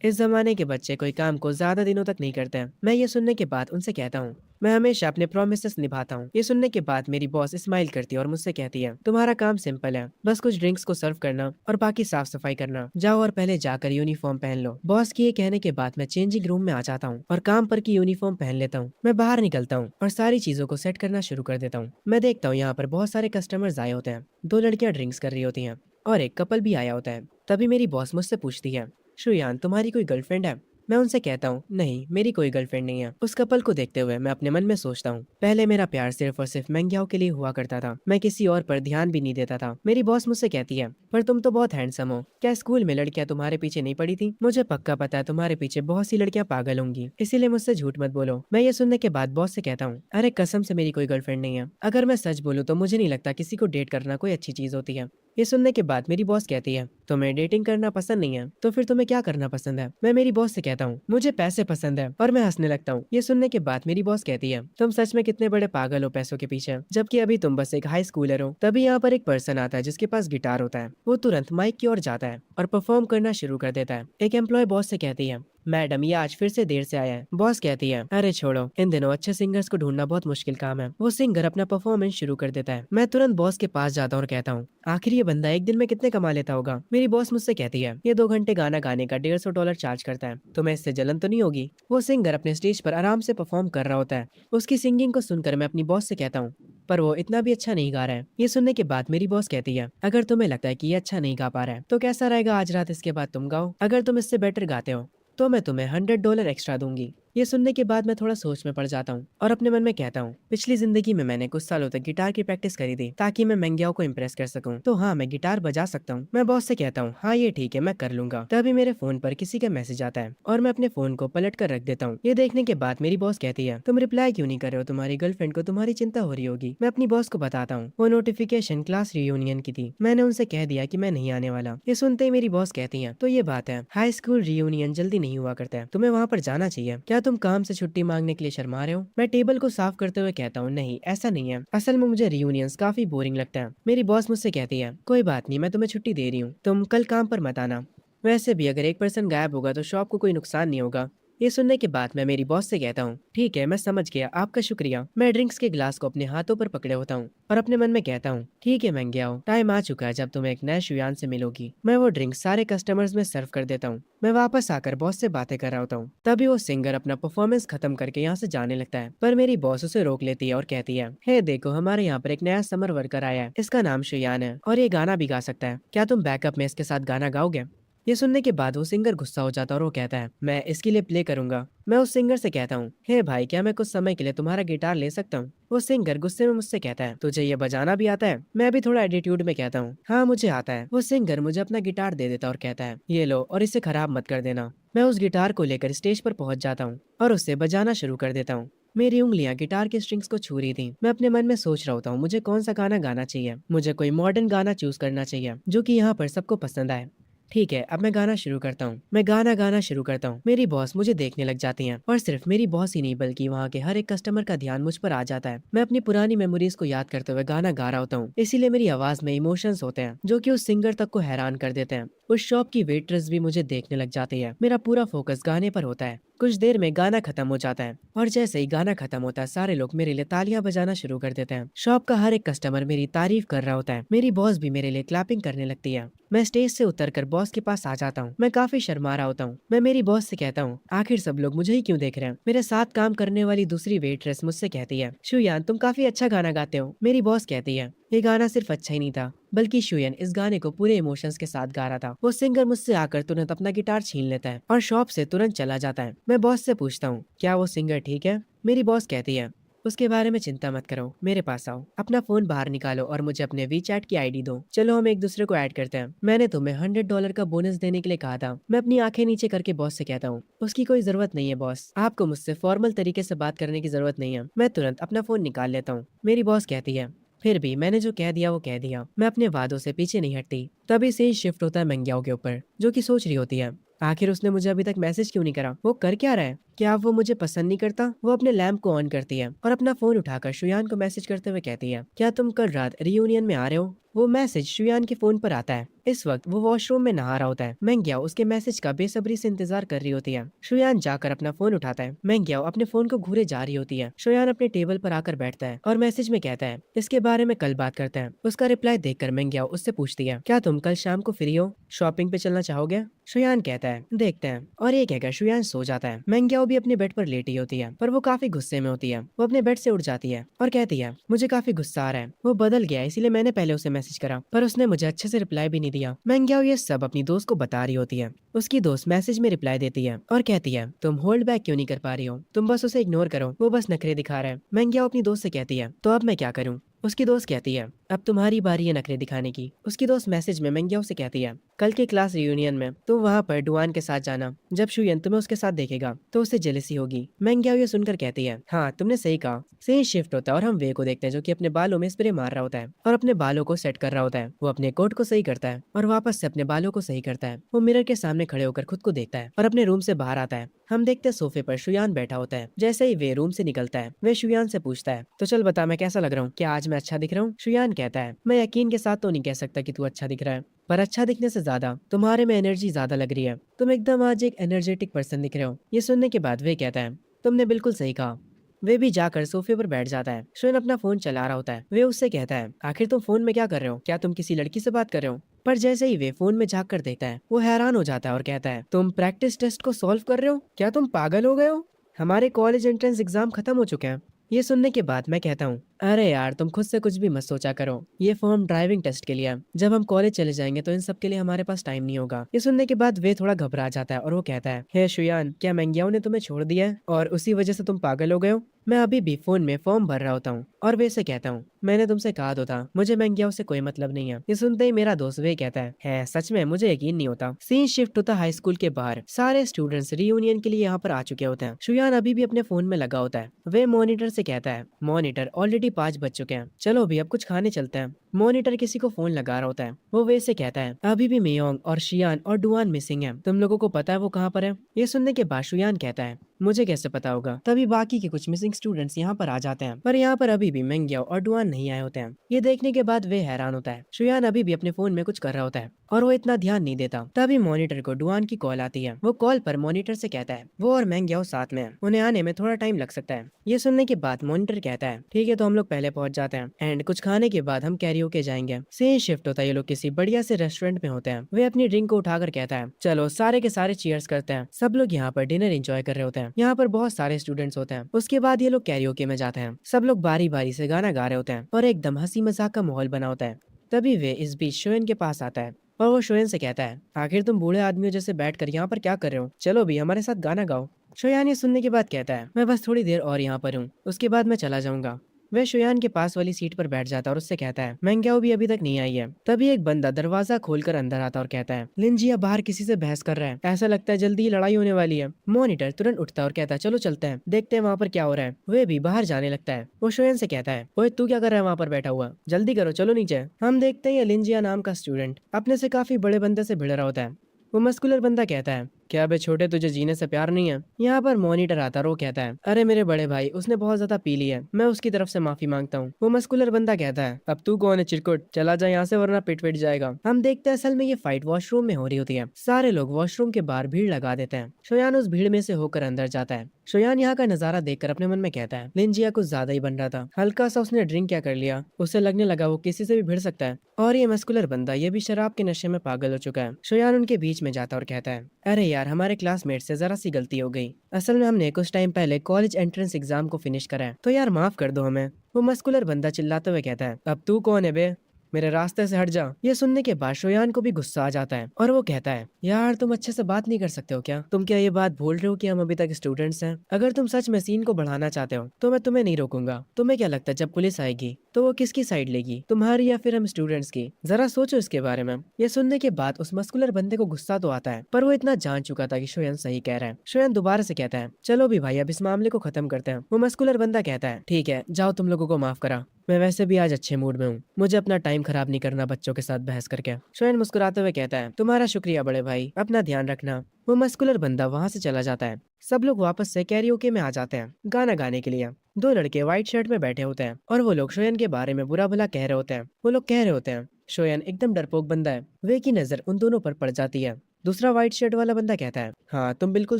इस जमाने के बच्चे कोई काम को ज्यादा दिनों तक नहीं करते हैं। मैं ये सुनने के बाद उनसे कहता हूँ, मैं हमेशा अपने प्रोमिसेस निभाता हूँ। ये सुनने के बाद मेरी बॉस स्माइल करती है और मुझसे कहती है, तुम्हारा काम सिंपल है, बस कुछ ड्रिंक्स को सर्व करना और बाकी साफ सफाई करना। जाओ और पहले जाकर यूनिफॉर्म पहन लो। बॉस के ये कहने के बाद मैं चेंजिंग रूम में आ जाता हूँ और काम पर की यूनिफॉर्म पहन लेता हूँ। मैं बाहर निकलता हूँ और सारी चीजों को सेट करना शुरू कर देता हूँ। मैं देखता हूँ यहाँ पर बहुत सारे कस्टमर्स आए होते हैं। 2 लड़कियां ड्रिंक्स कर रही होती हैं और एक कपल भी आया होता है। तभी मेरी बॉस मुझसे पूछती है, शुयान तुम्हारी कोई गर्लफ्रेंड है? मैं उनसे कहता हूँ, नहीं मेरी कोई गर्लफ्रेंड नहीं है। उस कपल को देखते हुए मैं अपने मन में सोचता हूँ, पहले मेरा प्यार सिर्फ और सिर्फ मैंग्याओ के लिए हुआ करता था, मैं किसी और पर ध्यान भी नहीं देता था। मेरी बॉस मुझसे कहती है, पर तुम तो बहुत हैंडसम हो, क्या स्कूल में लड़कियां तुम्हारे पीछे नहीं पड़ी थी? मुझे पक्का पता है तुम्हारे पीछे बहुत सी लड़कियां पागल होंगी, इसीलिए मुझसे झूठ मत बोलो। मैं ये सुनने के बाद बॉस से कहता हूँ, अरे कसम से मेरी कोई गर्लफ्रेंड नहीं है। अगर मैं सच बोलूँ तो मुझे नहीं लगता किसी को डेट करना कोई अच्छी चीज होती है। ये सुनने के बाद मेरी बॉस कहती है, तुम्हें डेटिंग करना पसंद नहीं है तो फिर तुम्हें क्या करना पसंद है? मैं मेरी बॉस से कहता हूँ, मुझे पैसे पसंद है, और मैं हंसने लगता हूँ। ये सुनने के बाद मेरी बॉस कहती है, तुम सच में कितने बड़े पागल हो पैसों के पीछे, जबकि अभी तुम बस एक हाई स्कूलर हो। तभी यहाँ पर एक पर्सन आता है जिसके पास गिटार होता है। वो तुरंत माइक की ओर जाता है और परफॉर्म करना शुरू कर देता है। एक एम्प्लॉय बॉस से कहती है, मैडम ये आज फिर से देर से आया है। बॉस कहती है, अरे छोड़ो, इन दिनों अच्छे सिंगर्स को ढूंढना बहुत मुश्किल काम है। वो सिंगर अपना परफॉर्मेंस शुरू कर देता है। मैं तुरंत बॉस के पास जाता हूँ और कहता हूँ, आखिर ये बंदा एक दिन में कितने कमा लेता होगा? मेरी बॉस मुझसे कहती है, ये 2 घंटे गाना गाने का $150 चार्ज करता है। तुम्हें इससे जलन तो नहीं होगी? वो सिंगर अपने स्टेज पर आराम से परफॉर्म कर रहा होता है। उसकी सिंगिंग को सुनकर मैं अपनी बॉस से कहता हूँ, पर वो इतना भी अच्छा नहीं गा रहा है। ये सुनने के बाद मेरी बॉस कहती है, अगर तुम्हें लगता है कि ये अच्छा नहीं गा पा रहा है तो कैसा रहेगा आज रात इसके बाद तुम गाओ, अगर तुम इससे बेटर गाते हो तो मैं तुम्हें $100 एक्स्ट्रा दूंगी। ये सुनने के बाद मैं थोड़ा सोच में पड़ जाता हूँ और अपने मन में कहता हूँ, पिछली जिंदगी में मैंने कुछ सालों तक गिटार की प्रैक्टिस करी थी ताकि मैं मैंग्याओ को इम्प्रेस कर सकूं। तो हाँ, मैं गिटार बजा सकता हूँ। मैं बॉस से कहता हूँ, हाँ ये ठीक है, मैं कर लूंगा। तभी मेरे फोन पर किसी का मैसेज आता है और मैं अपने फोन को पलट कर रख देता हूँ। ये देखने के बाद मेरी बॉस कहती है, तुम रिप्लाई क्यों नहीं कर रहे हो? तुम्हारी गर्लफ्रेंड को तुम्हारी चिंता हो रही होगी। मैं अपनी बॉस को बताता हूँ, वो नोटिफिकेशन क्लास रियूनियन की थी, मैंने उनसे कह दिया कि मैं नहीं आने वाला। ये सुनते ही मेरी बॉस कहती है, तो ये बात है, हाई स्कूल रियूनियन जल्दी नहीं हुआ करता है, तुम्हें वहाँ पर जाना चाहिए। क्या तुम काम से छुट्टी मांगने के लिए शर्मा रहे हो? मैं टेबल को साफ करते हुए कहता हूँ, नहीं ऐसा नहीं है, असल में मुझे रियूनियंस काफी बोरिंग लगता है। मेरी बॉस मुझसे कहती है, कोई बात नहीं, मैं तुम्हें छुट्टी दे रही हूँ, तुम कल काम पर मत आना। वैसे भी अगर एक पर्सन गायब होगा तो शॉप को कोई नुकसान नहीं होगा। ये सुनने के बाद मैं मेरी बॉस से कहता हूँ, ठीक है मैं समझ गया, आपका शुक्रिया। मैं ड्रिंक्स के गिलास को अपने हाथों पर पकड़े होता हूँ और अपने मन में कहता हूँ, ठीक है महंगे आओ, टाइम आ चुका है जब तुम एक नए शुयान से मिलोगी। मैं वो ड्रिंक सारे कस्टमर्स में सर्व कर देता हूँ। मैं वापस आकर बॉस से बातें कर रहा होता हूँ, तभी वो सिंगर अपना परफॉर्मेंस खत्म करके यहाँ से जाने लगता है, पर मेरी बॉस उसे रोक लेती है और कहती है, हे देखो हमारे यहाँ पर एक नया समर वर्कर आया है, इसका नाम शुयान है और ये गाना भी गा सकता है, क्या तुम बैकअप में इसके साथ गाना गाओगे? ये सुनने के बाद वो सिंगर गुस्सा हो जाता है और वो कहता है, मैं इसके लिए प्ले करूंगा। मैं उस सिंगर से कहता हूँ, हे भाई क्या मैं कुछ समय के लिए तुम्हारा गिटार ले सकता हूँ? वो सिंगर गुस्से में मुझसे कहता है, तुझे ये बजाना भी आता है? मैं भी थोड़ा एटीट्यूड में कहता हूँ, हाँ मुझे आता है। वो सिंगर मुझे अपना गिटार दे देता और कहता है, ये लो और इसे खराब मत कर देना। मैं उस गिटार को लेकर स्टेज पर पहुंच जाता हूँ और उससे बजाना शुरू कर देता हूँ। मेरी उंगलियां गिटार के स्ट्रिंग्स को छू रही थी। मैं अपने मन में सोच रहा होता हूँ, मुझे कौन सा गाना गाना चाहिए। मुझे कोई मॉडर्न गाना चूज करना चाहिए जो कि यहाँ पर सबको पसंद आए। ठीक है, अब मैं गाना शुरू करता हूँ। मैं गाना गाना शुरू करता हूँ। मेरी बॉस मुझे देखने लग जाती हैं और सिर्फ मेरी बॉस ही नहीं बल्कि वहाँ के हर एक कस्टमर का ध्यान मुझ पर आ जाता है। मैं अपनी पुरानी मेमोरीज को याद करते हुए गाना गा रहा होता हूँ, इसीलिए मेरी आवाज में इमोशंस होते हैं जो कि उस सिंगर तक को हैरान कर देते हैं। उस शॉप की वेट्रेस भी मुझे देखने लग जाती है। मेरा पूरा फोकस गाने पर होता है। कुछ देर में गाना खत्म हो जाता है और जैसे ही गाना खत्म होता है सारे लोग मेरे लिए तालियां बजाना शुरू कर देते हैं। शॉप का हर एक कस्टमर मेरी तारीफ कर रहा होता है। मेरी बॉस भी मेरे लिए क्लैपिंग करने लगती है। मैं स्टेज से उतरकर बॉस के पास आ जाता हूँ। मैं काफी शर्मा रहा होता हूँ। मैं मेरी बॉस से कहता हूँ, आखिर सब लोग मुझे ही क्यों देख रहे हैं? मेरे साथ काम करने वाली दूसरी वेट्रेस मुझसे कहती है, शुयान तुम काफी अच्छा गाना गाते हो। मेरी बॉस कहती है, ये गाना सिर्फ अच्छा ही नहीं था बल्कि शुयन इस गाने को पूरे इमोशंस के साथ गा रहा था। वो सिंगर मुझसे आकर तुरंत अपना गिटार छीन लेता है और शॉप से तुरंत चला जाता है। मैं बॉस से पूछता हूँ, क्या वो सिंगर ठीक है? मेरी बॉस कहती है, उसके बारे में चिंता मत करो, मेरे पास आओ, अपना फोन बाहर निकालो और मुझे अपने वीचैट की आईडी दो, चलो हम एक दूसरे को ऐड करते हैं। मैंने तुम्हें $100 का बोनस देने के लिए कहा था। मैं अपनी आंखें नीचे करके बॉस से कहता हूँ, उसकी कोई जरूरत नहीं है बॉस, आपको मुझसे फॉर्मल तरीके से बात करने की जरूरत नहीं है। मैं तुरंत अपना फोन निकाल लेता हूँ। मेरी बॉस कहती है, फिर भी मैंने जो कह दिया वो कह दिया, मैं अपने वादों से पीछे नहीं हटती। तभी से ही शिफ्ट होता है मंग्याओं के ऊपर, जो कि सोच रही होती है, आखिर उसने मुझे अभी तक मैसेज क्यों नहीं करा? वो कर क्या रहा है? क्या वो मुझे पसंद नहीं करता? वो अपने लैंप को ऑन करती है और अपना फोन उठाकर शुयान को मैसेज करते हुए कहती है, क्या तुम कल रात रियूनियन में आ रहे हो? वो मैसेज शुयान के फोन पर आता है। इस वक्त वो वॉशरूम में नहा रहा होता है। मैंग्याओ उसके मैसेज का बेसब्री से इंतजार कर रही होती है। शुयान जाकर अपना फोन उठाता है। मैंग्याओ अपने फोन को घूरे जा रही होती है। शुयान अपने टेबल पर आकर बैठता है और मैसेज में कहता है, इसके बारे में कल बात करते हैं। उसका रिप्लाई देखकर मैंग्याओ उससे पूछती है, क्या तुम कल शाम को फ्री हो? शॉपिंग पे चलना चाहोगे? शुयान कहता है, देखते हैं, और ये कहकर शुयान सो जाता है। मैंग्याओ भी अपने बेड पर लेटी होती है, पर वो काफी गुस्से में होती है। वो अपने बेड से उठ जाती है और कहती है, मुझे काफी गुस्सा आ रहा है, वो बदल गया है, इसीलिए मैंने पहले उसे मैसेज करा पर उसने मुझे अच्छे से रिप्लाई भी नहीं दिया। मैंग्याओ ये सब अपनी दोस्त को बता रही होती है। उसकी दोस्त मैसेज में रिप्लाई देती है और कहती है, तुम होल्ड बैक क्यों नहीं कर पा रही हो? तुम बस उसे इग्नोर करो, वो बस नखरे दिखा रहा है। मैंग्याओ अपनी दोस्त से कहती है, तो अब मैं क्या करूँ? उसकी दोस्त कहती है, अब तुम्हारी बारी है नखरे दिखाने की। उसकी दोस्त मैसेज में मैंग्याओ से कहती है, कल के क्लास रियूनियन में तुम वहाँ पर डुआन के साथ जाना। जब शुयन तुम्हें उसके साथ देखेगा तो उसे जेलसी होगी। मैंग्याओ ये सुनकर कहती है, हाँ तुमने सही कहा। सही शिफ्ट होता है और हम वे को देखते हैं जो कि अपने बालों में स्प्रे मार रहा होता है और अपने बालों को सेट कर रहा होता है। वो अपने कोट को सही करता है और वापस से अपने बालों को सही करता है। वो मिरर के सामने खड़े होकर खुद को देखता है और अपने रूम से बाहर आता है। हम देखते हैं सोफे पर शुयान बैठा होता है। जैसे ही वे रूम से निकलता है वे शुयान से पूछता है, तो चल बता मैं कैसा लग रहा हूँ, क्या आज मैं अच्छा दिख रहा हूँ? शुयान कहता है, मैं यकीन के साथ तो नहीं कह सकता कि तू अच्छा दिख रहा है, पर अच्छा दिखने से ज्यादा तुम्हारे में एनर्जी ज्यादा लग रही है। तुम एकदम आज एक एनर्जेटिक पर्सन दिख रहे हो। ये सुनने के बाद वे कहता है, तुमने बिल्कुल सही कहा। वे भी जाकर सोफे पर बैठ जाता है। शुयन अपना फोन चला रहा होता है। वे उससे कहता है, आखिर तुम फोन में क्या कर रहे हो? क्या तुम किसी लड़की से बात कर रहे हो? पर जैसे ही वे फोन में झांक कर देखता है वो हैरान हो जाता है और कहता है, तुम प्रैक्टिस टेस्ट को सॉल्व कर रहे हो? क्या तुम पागल हो गए हो? हमारे कॉलेज एंट्रेंस एग्जाम खत्म हो चुके हैं। ये सुनने के बाद मैं कहता हूँ, अरे यार तुम खुद से कुछ भी मत सोचा करो, ये फॉर्म ड्राइविंग टेस्ट के लिए है। जब हम कॉलेज चले जाएंगे तो इन सब के लिए हमारे पास टाइम नहीं होगा। ये सुनने के बाद वे थोड़ा घबरा जाता है और वो कहता है, हे शुयान, क्या मैंग्याओ ने तुम्हें छोड़ दिया है और उसी वजह से तुम पागल हो गए हो? मैं अभी भी फोन में फॉर्म भर रहा होता हूँ और वे से कहता हूँ, मैंने तुमसे कहा तो था मुझे मैंग्याओ से कोई मतलब नहीं है। ये सुनते ही मेरा दोस्त वे कहता है सच में? मुझे यकीन नहीं होता। सीन शिफ्ट होता हाई स्कूल के बाहर। सारे स्टूडेंट्स रियूनियन के लिए यहाँ पर आ चुके होते हैं। शुयान अभी भी अपने फोन में लगा होता है। वे मॉनिटर से कहता है, मॉनिटर ऑलरेडी 5 बज चुके हैं, चलो भी अब कुछ खाने चलते हैं। मॉनिटर किसी को फोन लगा रहा होता है। वो वे से कहता है अभी भी मियोंग और शियान और डुआन मिसिंग है, तुम लोगों को पता है वो कहाँ पर है? ये सुनने के बाद शुयान कहता है मुझे कैसे पता होगा। तभी बाकी के कुछ मिसिंग स्टूडेंट्स यहाँ पर आ जाते हैं, पर यहाँ पर अभी भी मेंग्याओ और डुआन नहीं आए होते हैं। ये देखने के बाद वे हैरान होता है। शुयान अभी भी अपने फोन में कुछ कर रहा होता है और वो इतना ध्यान नहीं देता। तभी मॉनिटर को डुआन की कॉल आती है। वो कॉल पर मॉनिटर से कहता है वो और मेंग्याओ साथ में है, उन्हें आने में थोड़ा टाइम लग सकता है। ये सुनने के बाद मॉनिटर कहता है ठीक है, तो हम लोग पहले पहुंच जाते हैं एंड कुछ खाने के बाद हम कैरियोके जाएंगे। सेम शिफ्ट होता है, ये लोग किसी बढ़िया से रेस्टोरेंट में होते हैं। वे अपनी ड्रिंक को उठाकर कहता है चलो सारे के सारे चीयर्स करते हैं। सब लोग यहाँ पर डिनर एंजॉय कर रहे होते हैं। यहाँ पर बहुत सारे स्टूडेंट्स होते हैं। उसके बाद ये लोग कैरियोके में जाते हैं। सब लोग बारी बारी से गाना गा रहे होते हैं और एकदम हंसी मजाक का माहौल बना होता है। तभी वे इस बीच शोएन के पास आता है और वो शोएन से कहता है आखिर तुम बूढ़े आदमियों जैसे बैठकर यहाँ पर क्या कर रहे हो, चलो भी हमारे साथ गाना गाओ। शोयान ये सुनने के बाद कहता है मैं बस थोड़ी देर और यहाँ पर हूँ, उसके बाद मैं चला जाऊंगा। वह शोयान के पास वाली सीट पर बैठ जाता है और उससे कहता है मेंग्याओ भी अभी तक नहीं आई है। तभी एक बंदा दरवाजा खोलकर अंदर आता और कहता है लिंजिया बाहर किसी से बहस कर रहा है, ऐसा लगता है जल्दी ही लड़ाई होने वाली है। मॉनिटर तुरंत उठता है और कहता है चलो चलते हैं, देखते हैं वहाँ पर क्या हो रहा है। वे भी बाहर जाने लगता है। वो शोयन से कहता है ओए तू क्या कर रहा है वहाँ पर बैठा हुआ, जल्दी करो चलो नीचे। हम देखते हैं ये लिंजिया नाम का स्टूडेंट अपने से काफी बड़े बंदे से भिड़ रहा होता है। वो मस्कुलर बंदा कहता है क्या बे छोटे तुझे जीने से प्यार नहीं है? यहाँ पर मॉनिटर आता है, वो कहता है अरे मेरे बड़े भाई उसने बहुत ज्यादा पी ली है, मैं उसकी तरफ से माफी मांगता हूँ। वो मस्कुलर बंदा कहता है अब तू कौन है चिरकुट, चला जा यहाँ से वरना पिट पिट जाएगा। हम देखते हैं असल में ये फाइट वॉशरूम में हो रही होती है। सारे लोग वॉशरूम के बाहर भीड़ लगा देते हैं। शोयान उस भीड़ में से होकर अंदर जाता है। शोयान यहाँ का नजारा देखकर अपने मन में कहता है लिंजिया कुछ ज्यादा ही बन रहा था, हल्का सा उसने ड्रिंक क्या कर लिया, उसे लगने लगा वो किसी से भी भिड़ सकता है। और ये मस्कुलर बंदा ये भी शराब के नशे में पागल हो चुका है। शोयान उनके बीच में जाता और कहता है अरे यार हमारे क्लासमेट से जरा सी गलती हो गई, असल में हमने कुछ टाइम पहले कॉलेज एंट्रेंस एग्जाम को फिनिश करा है, तो यार माफ कर दो हमें। वो मस्कुलर बंदा चिल्लाते हुए कहता है अब तू कौन है बे, मेरे रास्ते से हट जा। ये सुनने के बाद शोयान को भी गुस्सा आ जाता है और वो कहता है यार तुम अच्छे से बात नहीं कर सकते हो क्या, तुम क्या ये बात भूल रहे हो कि हम अभी तक स्टूडेंट्स हैं? अगर तुम सच में सीन को बढ़ाना चाहते हो तो मैं तुम्हें नहीं रोकूंगा। तुम्हें क्या लगता है जब पुलिस आएगी तो वो किसकी साइड लेगी, तुम्हारी या फिर हम स्टूडेंट्स की? जरा सोचो इसके बारे में। ये सुनने के बाद उस मस्कुलर बंदे को गुस्सा तो आता है, पर वो इतना जान चुका था कि शोयन सही कह रहा है। शोयन दोबारा से कहता है चलो भी भाई अब इस मामले को खत्म करते हैं। वो मस्कुलर बंदा कहता है ठीक है जाओ, तुम लोगों को माफ करा, मैं वैसे भी आज अच्छे मूड में हूँ, मुझे अपना टाइम खराब नहीं करना बच्चों के साथ बहस करके। शोयन मुस्कुराते हुए कहता है तुम्हारा शुक्रिया बड़े भाई, अपना ध्यान रखना। वो मस्कुलर बंदा वहाँ से चला जाता है। सब लोग वापस से कैरियोके में आ जाते हैं गाना गाने के लिए। दो लड़के व्हाइट शर्ट में बैठे होते हैं और वो लोग शोयन के बारे में बुरा भला कह रहे होते हैं। वो लोग कह रहे होते हैं शोयन एकदम डरपोक बंदा है। वे की नजर उन दोनों पर पड़ जाती है। दूसरा व्हाइट शर्ट वाला बंदा कहता है हाँ तुम बिल्कुल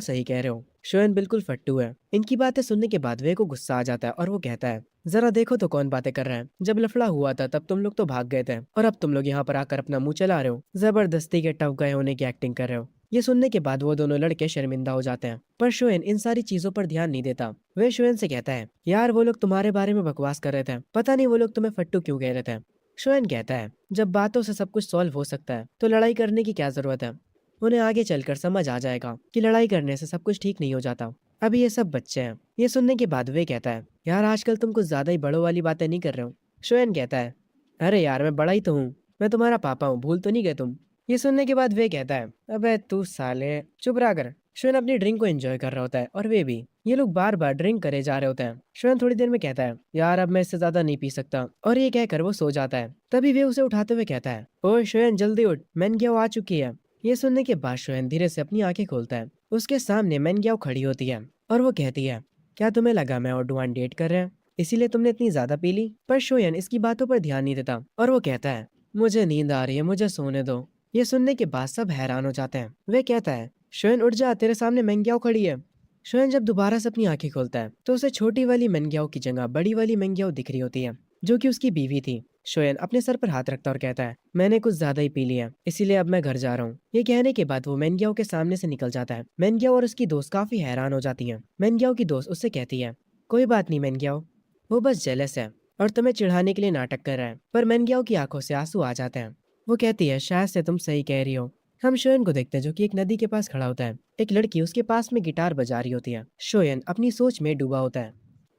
सही कह रहे हो, शोयन बिल्कुल फट्टू है। इनकी बातें सुनने के बाद वे को गुस्सा आ जाता है और वो कहता है जरा देखो तो कौन बातें कर रहा है, जब लफड़ा हुआ था तब तुम लोग तो भाग गए थे और अब तुम लोग यहाँ पर आकर अपना मुंह चला रहे हो, जबरदस्ती के टफ गए होने की एक्टिंग कर रहे हो। ये सुनने के बाद वो दोनों लड़के शर्मिंदा हो जाते हैं, पर शोएन इन सारी चीजों पर ध्यान नहीं देता। वे शोएन से कहता है यार वो लोग तुम्हारे बारे में बकवास कर रहे थे, पता नहीं वो लोग तुम्हें फट्टू क्यों कह रहे थे। शोएन कहता है जब बातों से सब कुछ सॉल्व हो सकता है तो लड़ाई करने की क्या जरूरत है, उन्हें आगे चलकर समझ आ जाएगा कि लड़ाई करने से सब कुछ ठीक नहीं हो जाता, अभी ये सब बच्चे हैं। ये सुनने के बाद वे कहता है यार आजकल तुम कुछ ज्यादा ही बड़ों वाली बातें नहीं कर रहे हो। शोएन कहता है अरे यार मैं बड़ा ही तो हूँ, मैं तुम्हारा पापा हूँ, भूल तो नहीं गए तुम। ये सुनने के बाद वे कहता है अबे तू साले चुप रहा कर। शोएन अपनी ड्रिंक को एंजॉय कर रहा होता है और वे भी। ये लोग बार बार ड्रिंक करे जा रहे होते हैं। शोएन थोड़ी देर में कहता है यार अब मैं इससे ज्यादा नहीं पी सकता, और ये कहकर वो सो जाता है। तभी वे उसे उठाते हुए कहता है ओए शोएन जल्दी उठ, मैनग्याओ आ चुकी है। ये सुनने के बाद शोएन धीरे से अपनी आंखें खोलता है। उसके सामने मैनग्याओ खड़ी होती है और वो कहती है क्या तुम्हें लगा मैं और डुआन डेट कर रहे हैं इसीलिए तुमने इतनी ज्यादा पी ली? पर शोयन इसकी बातों पर ध्यान नहीं देता और वो कहता है मुझे नींद आ रही है, मुझे सोने दो। ये सुनने के बाद सब हैरान हो जाते हैं। वे कहता है शोयन उठ जा, तेरे सामने मेंग्याओ खड़ी है। शोयन जब दोबारा से अपनी आंखें खोलता है तो उसे छोटी वाली मेंग्याओ की जगह बड़ी वाली मेंग्याओ दिख रही होती है, जो कि उसकी बीवी थी। शोयन अपने सर पर हाथ रखता और कहता है मैंने कुछ ज्यादा ही पी लिया, इसीलिए अब मैं घर जा रहा हूँ। ये कहने के बाद वो मेंग्याओ के सामने से निकल जाता है। मेंग्याओ और उसकी दोस्त काफी हैरान हो जाती है। मेंग्याओ की दोस्त उससे कहती है कोई बात नहीं मेंग्याओ, वो बस जेलस है और तुम्हें चिढ़ाने के लिए नाटक कर रहा है। पर मेंग्याओ की आंखों से आंसू आ जाते हैं। वो कहती है शायद से तुम सही कह रही हो। हम शोयन को देखते हैं जो कि एक नदी के पास खड़ा होता है। एक लड़की उसके पास में गिटार बजा रही होती है। शोयन अपनी सोच में डूबा होता है,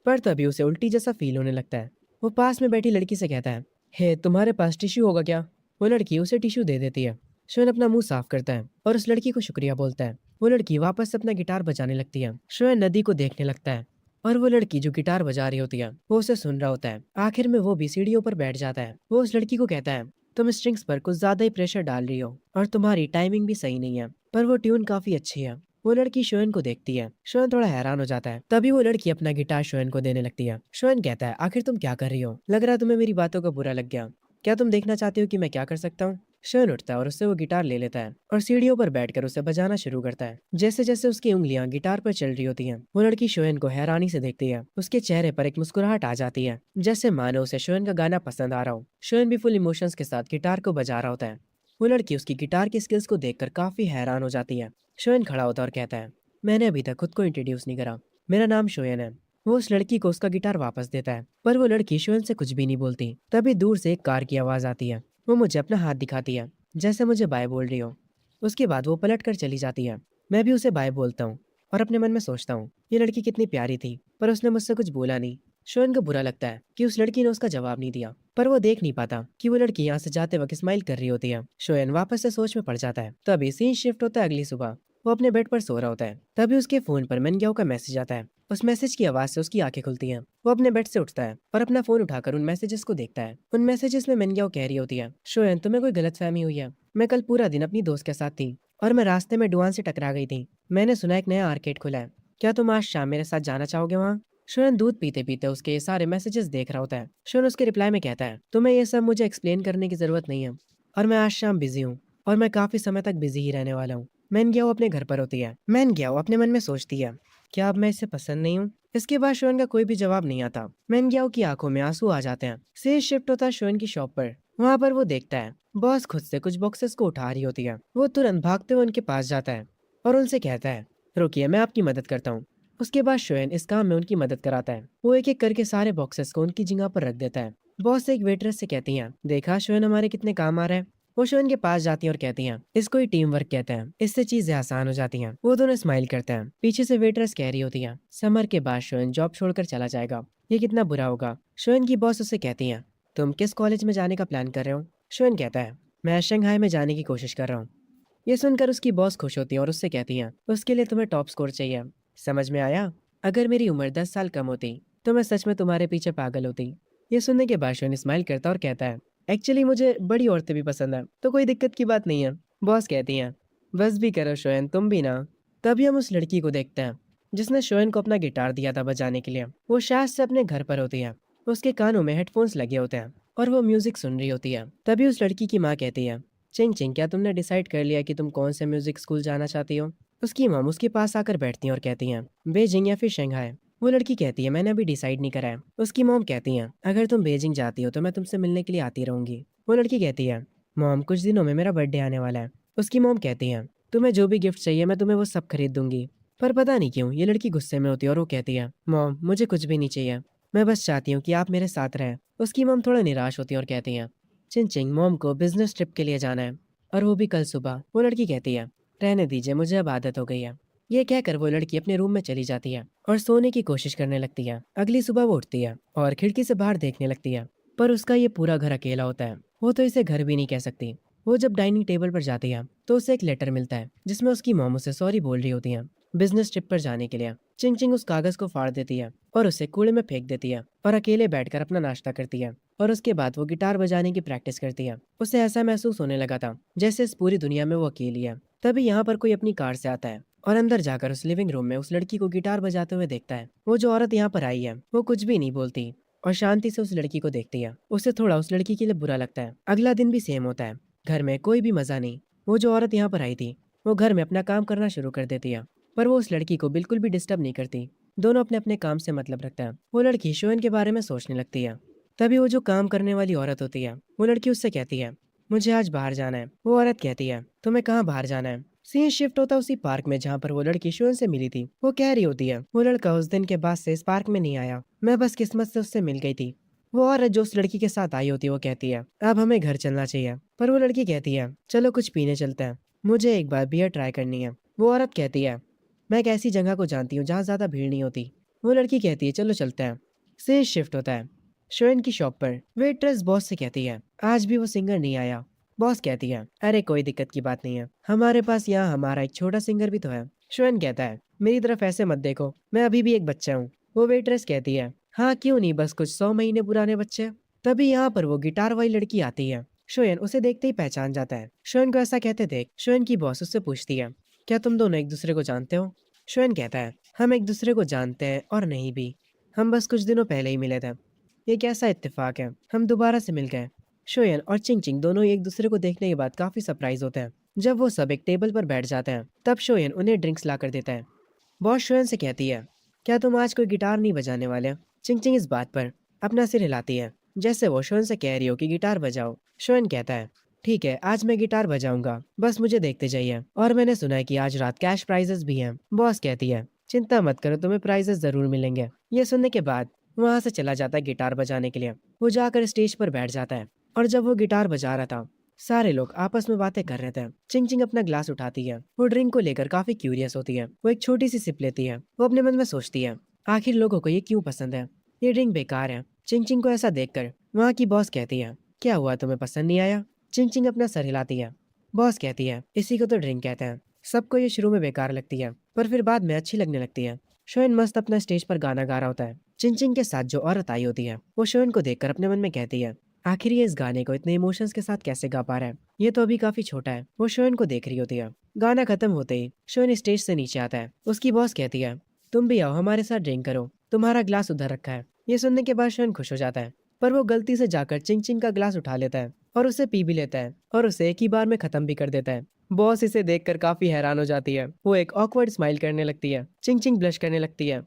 पर तभी उसे उल्टी जैसा फील होने लगता है। वो पास में बैठी लड़की से कहता है हे तुम्हारे पास टिश्यू होगा क्या? वो लड़की उसे टिश्यू दे देती है। शोयन अपना मुंह साफ करता है और उस लड़की को शुक्रिया बोलता है। वो लड़की वापस अपना गिटार बजाने लगती है। शोयन नदी को देखने लगता है और वो लड़की जो गिटार बजा रही होती है वो उसे सुन रहा होता है। आखिर में वो भी सीढ़ियों पर बैठ जाता है। वो उस लड़की को कहता है, तुम स्ट्रिंग्स पर कुछ ज्यादा ही प्रेशर डाल रही हो और तुम्हारी टाइमिंग भी सही नहीं है, पर वो ट्यून काफी अच्छी है। वो लड़की शोएन को देखती है। शोएन थोड़ा हैरान हो जाता है। तभी वो लड़की अपना गिटार शोएन को देने लगती है। शोएन कहता है, आखिर तुम क्या कर रही हो? लग रहा है तुम्हें मेरी बातों का बुरा लग गया। क्या तुम देखना चाहती हो कि मैं क्या कर सकता हूँ? शोएन उठता है और उससे वो गिटार ले लेता है और सीढ़ियों पर बैठकर उसे बजाना शुरू करता है। जैसे जैसे उसकी उंगलियां गिटार पर चल रही होती हैं, वो लड़की शोएन को हैरानी से देखती है। उसके चेहरे पर एक मुस्कुराहट आ जाती है, जैसे मानो उसे शोएन का गाना पसंद आ रहा हो। शोएन भी फुल इमोशंस के साथ गिटार को बजा रहा होता है। वो लड़की उसकी गिटार की स्किल्स को देखकर काफी हैरान हो जाती है। शोएन खड़ा होता है और कहता है, मैंने अभी तक खुद को इंट्रोड्यूस नहीं करा। मेरा नाम शोएन है। वो उस लड़की को उसका गिटार वापस देता है, पर वो लड़की शोएन से कुछ भी नहीं बोलती। तभी दूर से एक कार की आवाज आती है। वो मुझे अपना हाथ दिखाती है, जैसे मुझे बाय बोल रही हो। उसके बाद वो पलट कर चली जाती है। मैं भी उसे बाय बोलता हूँ और अपने मन में सोचता हूँ, ये लड़की कितनी प्यारी थी, पर उसने मुझसे कुछ बोला नहीं। शोएन को बुरा लगता है कि उस लड़की ने उसका जवाब नहीं दिया, पर वो देख नहीं पाता कि वो लड़की यहाँ से जाते वक्त स्माइल कर रही होती है। शोएन वापस से सोच में पड़ जाता है। तभी सीन शिफ्ट होता है अगली सुबह। वो अपने बेड पर सो रहा होता है। तभी उसके फोन पर मेनग्याओ का मैसेज आता है। उस मैसेज की आवाज से उसकी आंखें खुलती हैं। वो अपने बेड से उठता है और अपना फोन उठाकर उन मैसेजेस को देखता है। उन मैसेजेस में मेनग्याओ कह रही होती है, शोएन तुम्हें कोई गलतफहमी हुई है। मैं कल पूरा दिन अपनी दोस्त के साथ थी और मैं रास्ते में डुआन से टकरा गई थी। मैंने सुना एक नया आर्केड खुला है। क्या तुम आज शाम मेरे साथ जाना चाहोगे वहाँ? शोएन दूध पीते पीते उसके ये सारे मैसेजेस देख रहा होता है। शोएन उसके रिप्लाई में कहता है, तुम्हें ये सब मुझे एक्सप्लेन करने की जरूरत नहीं है और मैं आज शाम बिजी हूँ और मैं काफी समय तक बिजी ही रहने वाला हूँ। मैन ग्याओ अपने घर पर होती है। मैन ग्याओ अपने मन में सोचती है, क्या अब मैं इसे पसंद नहीं हूँ? इसके बाद शोएन का कोई भी जवाब नहीं आता। मैन ग्याओ की आंखों में आंसू आ जाते हैं। से शिफ्ट होता है शोएन की शॉप पर। वहाँ पर वो देखता है बॉस खुद से कुछ बॉक्सेस को उठा रही होती है। वो तुरंत भागते हुए उनके पास जाता है और उनसे कहता है, रुकिए मैं आपकी मदद करता हूँ। उसके बाद शोएन इस काम में उनकी मदद कराता है। वो एक एक करके सारे बॉक्सेस को उनकी जगह पर रख देता है। बॉस एक वेटरेस से कहती हैं, देखा शोएन हमारे कितने काम आ रहे हैं। वो शोएन के पास जाती हैं और कहती हैं, इसको ही टीम वर्क कहते हैं, इससे चीजें आसान हो जाती हैं। वो दोनों स्माइल करते हैं। पीछे से वेटरेस कह रही होती है, समर के बाद शोएन जॉब छोड़कर चला जाएगा, ये कितना बुरा होगा। शोएन की बॉस उससे कहती हैं, तुम किस कॉलेज में जाने का प्लान कर रहे हो? शोएन कहता है, मैं शंघाई में जाने की कोशिश कर रहा हूँ। ये सुनकर उसकी बॉस खुश होती है और उससे कहती हैं, उसके लिए तुम्हें टॉप स्कोर चाहिए। समझ में आया? अगर मेरी उम्र 10 साल कम होती तो मैं सच में तुम्हारे पीछे पागल होती। ये सुनने के बाद शोएन स्माइल करता और कहता है, एक्चुअली मुझे बड़ी औरतें भी पसंद है, तो कोई दिक्कत की बात नहीं है। बॉस कहती हैं, बस भी करो शोएन, तुम भी ना। तभी हम उस लड़की को देखते हैं जिसने शोएन को अपना गिटार दिया था बजाने के लिए। वो शायद से अपने घर पर होती है। उसके कानों में हेडफोन्स लगे होते हैं और वो म्यूजिक सुन रही होती है। तभी उस लड़की की माँ कहती है, चिंग चिंग क्या तुमने डिसाइड कर लिया कि तुम कौन से म्यूजिक स्कूल जाना चाहती हो? उसकी मॉम उसके पास आकर बैठती हैं और कहती हैं, बेजिंग या फिर शंघाई? वो लड़की कहती है, मैंने अभी डिसाइड नहीं करा है। उसकी मॉम कहती हैं, अगर तुम बेजिंग जाती हो तो मैं तुमसे मिलने के लिए आती रहूंगी। वो लड़की कहती है, मॉम कुछ दिनों में मेरा बर्थडे आने वाला है। उसकी मॉम कहती हैं, तुम्हें जो भी गिफ्ट चाहिए मैं तुम्हें वो सब खरीद दूंगी। पर पता नहीं क्यों ये लड़की गुस्से में होती है और वो कहती है, मॉम मुझे कुछ भी नहीं चाहिए, मैं बस चाहती हूँ कि आप मेरे साथ रहें। उसकी मॉम थोड़ा निराश होती है और कहती हैं, चिंग चिंग मॉम को बिजनेस ट्रिप के लिए जाना है और वो भी कल सुबह। वो लड़की कहती है, रहने दीजिए मुझे अब आदत हो गई है। ये कहकर वो लड़की अपने रूम में चली जाती है और सोने की कोशिश करने लगती है। अगली सुबह वो उठती है और खिड़की से बाहर देखने लगती है, पर उसका ये पूरा घर अकेला होता है। वो तो इसे घर भी नहीं कह सकती। वो जब डाइनिंग टेबल पर जाती है तो उसे एक लेटर मिलता है जिसमें उसकी मॉम उसे सॉरी बोल रही होती है बिजनेस ट्रिप पर जाने के लिए। चिंग चिंग उस कागज को फाड़ देती है और उसे कूड़े में फेंक देती है और अकेले बैठकर अपना नाश्ता करती है। और उसके बाद वो गिटार बजाने की प्रैक्टिस करती है। उसे ऐसा महसूस होने लगा था जैसे इस पूरी दुनिया में वो अकेली है। तभी यहाँ पर कोई अपनी कार से आता है और अंदर जाकर उस लिविंग रूम में उस लड़की को गिटार बजाते हुए देखता है। वो जो औरत यहाँ पर आई है वो कुछ भी नहीं बोलती और शांति से उस लड़की को देखती है। उसे थोड़ा उस लड़की के लिए बुरा लगता है। अगला दिन भी सेम होता है। घर में कोई भी मजा नहीं। वो जो औरत यहाँ पर आई थी वो घर में अपना काम करना शुरू कर देती है, पर वो उस लड़की को बिल्कुल भी डिस्टर्ब नहीं करती। दोनों अपने अपने काम से मतलब रखते हैं। वो लड़की शोएन के बारे में सोचने लगती है। तभी वो जो काम करने वाली औरत होती है वो लड़की उससे कहती है, मुझे आज बाहर जाना है। वो औरत कहती है, तुम्हें कहाँ बाहर जाना है? सीन शिफ्ट होता उसी पार्क में जहाँ पर वो लड़की शोएन से मिली थी। वो कह रही होती है, वो लड़का उस दिन के बाद से इस पार्क में नहीं आया, मैं बस किस्मत से उससे मिल गई थी। वो औरत जो उस लड़की के साथ आई होती है वो कहती है, अब हमें घर चलना चाहिए। पर वो लड़की कहती है, चलो कुछ पीने चलते हैं, मुझे एक बार बियर ट्राई करनी है। वो औरत कहती है, मैं एक ऐसी जगह को जानती हूँ जहाँ ज्यादा भीड़ नहीं होती। वो लड़की कहती है, चलो चलते हैं। सीन शिफ्ट होता है शोएन की शॉप पर। वेट्रेस बॉस से कहती है, आज भी वो सिंगर नहीं आया। बॉस कहती है, अरे कोई दिक्कत की बात नहीं है, हमारे पास यहाँ हमारा एक छोटा सिंगर भी तो है। शोएन कहता है, मेरी तरफ ऐसे मत देखो, मैं अभी भी एक बच्चा हूँ। वो वेट्रेस कहती है, हाँ क्यों नहीं, बस कुछ 100 महीने पुराने बच्चे। तभी यहाँ पर वो गिटार वाली लड़की आती है। शोयन उसे देखते ही पहचान जाता है। शोयन को ऐसा कहते देख शोयन की बॉस उससे पूछती है, क्या तुम दोनों एक दूसरे को जानते हो? शोयन कहता है, हम एक दूसरे को जानते हैं और नहीं भी, हम बस कुछ दिनों पहले ही मिले थे। ये कैसा इत्तेफाक है, हम दोबारा से मिल गए। शोयन और चिंग चिंग दोनों ही एक दूसरे को देखने के बाद काफी सरप्राइज होते हैं। जब वो सब एक टेबल पर बैठ जाते हैं तब शोयन उन्हें ड्रिंक्स ला कर देता है। बॉस शोयन से कहती है, क्या तुम आज कोई गिटार नहीं बजाने वाले? चिंग चिंग इस बात पर अपना सिर हिलाती है, जैसे वो शोयन से कह रही हो कि गिटार बजाओ। शोयन कहता है, ठीक है आज मैं गिटार बजाऊंगा, बस मुझे देखते जाइए, और मैंने सुना है कि आज रात कैश प्राइजेस भी हैं। बॉस कहती है, चिंता मत करो, तुम्हें प्राइजेस जरूर मिलेंगे। ये सुनने के बाद वहां से चला जाता है गिटार बजाने के लिए। वो जाकर स्टेज पर बैठ जाता है, और जब वो गिटार बजा रहा था सारे लोग आपस में बातें कर रहे थे। चिंग चिंग अपना ग्लास उठाती है, वो ड्रिंक को लेकर काफी क्यूरियस होती है। वो एक छोटी सी सिप लेती है। वो अपने मन में सोचती है, आखिर लोगों को ये क्यों पसंद है, ये ड्रिंक बेकार है। चिंग चिंग को ऐसा देखकर वहाँ की बॉस कहती है, क्या हुआ, तुम्हें पसंद नहीं आया? चिंग चिंग अपना सर हिलाती है। बॉस कहती है, इसी को तो ड्रिंक कहते हैं, सबको ये शुरू में बेकार लगती है पर फिर बाद में अच्छी लगने लगती है। शोयन मस्त अपना स्टेज पर गाना गा रहा होता है। चिंग चिंग के साथ जो औरत आई होती है वो शोयन को देखकर अपने मन में कहती है, आखिर ये इस गाने को इतने इमोशंस के साथ कैसे गा पा रहा है, ये तो अभी काफी छोटा है। वो शोयन को देख रही होती है। गाना खत्म होते ही शोयन स्टेज से नीचे आता है। उसकी बॉस कहती है, तुम भी आओ हमारे साथ ड्रिंक करो, तुम्हारा ग्लास उधर रखा है। ये सुनने के बाद शोयन खुश हो जाता है, पर वो गलती से जाकर चिंग चिंग का ग्लास उठा लेता है और उसे पी भी लेता है और उसे एक ही बार में खत्म भी कर देता है। बॉस इसे देखकर काफी हैरान हो जाती है। वो एक ऑकवर्ड स्माइल करने लगती है। चिंग चिंग ब्लश करने लगती है,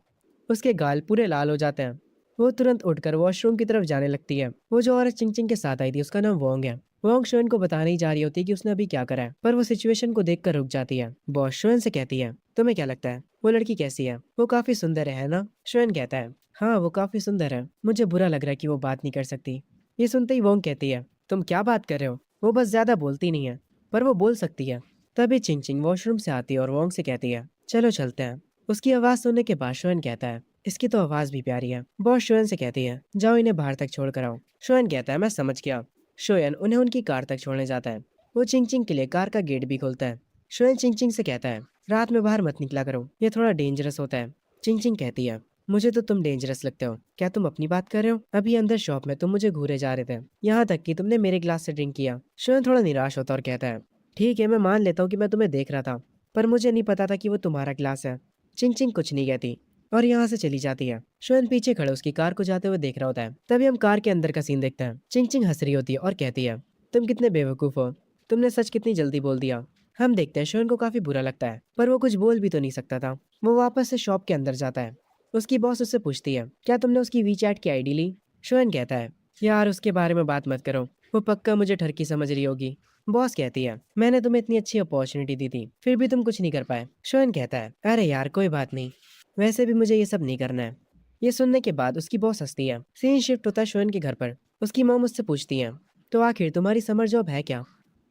उसके गाल पूरे लाल हो जाते हैं। वो तुरंत उठकर वॉशरूम की तरफ जाने लगती है। वो जो औरत चिंग चिंग के साथ आई थी उसका नाम वोंग है। वोंग शोन को बताने ही जा रही होती है कि उसने अभी क्या करा है, पर वो सिचुएशन को देखकर रुक जाती है। बॉस शोन से कहती है, तुम्हें क्या लगता है वो लड़की कैसी है? वो काफी सुंदर है ना? शोन कहता है, हाँ वो काफी सुंदर है, मुझे बुरा लग रहा है कि वो बात नहीं कर सकती। ये सुनते ही वोंग कहती है, तुम क्या बात कर रहे हो, वो बस ज्यादा बोलती नहीं है, पर वो बोल सकती है। तभी चिंग चिंग वॉशरूम से आती है और वोंग से कहती है, चलो चलते हैं। उसकी आवाज सुनने के बाद शोन कहता है, इसकी तो आवाज भी प्यारी है। बॉस शोयन से कहती है, जाओ इन्हें बाहर तक छोड़ कर आओ। शोयन कहता है, मैं समझ गया। शोयन उन्हें उनकी कार तक छोड़ने जाता है। वो चिंग चिंग के लिए कार का गेट भी खोलता है। शोयन चिंग चिंग से कहता है, रात में बाहर मत निकला करो, ये थोड़ा डेंजरस होता है। चिंग चिंग कहती है, मुझे तो तुम डेंजरस लगते हो, क्या तुम अपनी बात कर रहे हो? अभी अंदर शॉप में तुम मुझे घूरे जा रहे थे, यहाँ तक कि तुमने मेरे ग्लास से ड्रिंक किया। शोयन थोड़ा निराश होता और कहता है, ठीक है मैं मान लेता हूँ कि मैं तुम्हें देख रहा था, पर मुझे नहीं पता था कि वो तुम्हारा ग्लास है। चिंग चिंग कुछ नहीं कहती और यहाँ से चली जाती है। शोयन पीछे खड़े उसकी कार को जाते हुए देख रहा होता है। तभी हम कार के अंदर का सीन देखते हैं। चिंग चिंग हंस रही होती है और कहती है, तुम कितने बेवकूफ हो, तुमने सच कितनी जल्दी बोल दिया। हम देखते हैं शोयन को काफी बुरा लगता है, पर वो कुछ बोल भी तो नहीं सकता था। वो वापस से शॉप के अंदर जाता है। उसकी बॉस उससे पूछती है, क्या तुमने उसकी वीचैट की आईडी ली? शोयन कहता है, यार उसके बारे में बात मत करो, वो पक्का मुझे ठरकी समझ रही होगी। बॉस कहती है, मैंने तुम्हें इतनी अच्छी अपॉर्चुनिटी दी थी, फिर भी तुम कुछ नहीं कर पाए। शोयन कहता है, अरे यार कोई बात नहीं, वैसे भी मुझे ये सब नहीं करना है। ये सुनने के बाद उसकी बॉस हंसती है। सीन शिफ्ट होता है शोयन के घर पर। उसकी मॉम उससे पूछती है, तो आखिर तुम्हारी समर जॉब है क्या?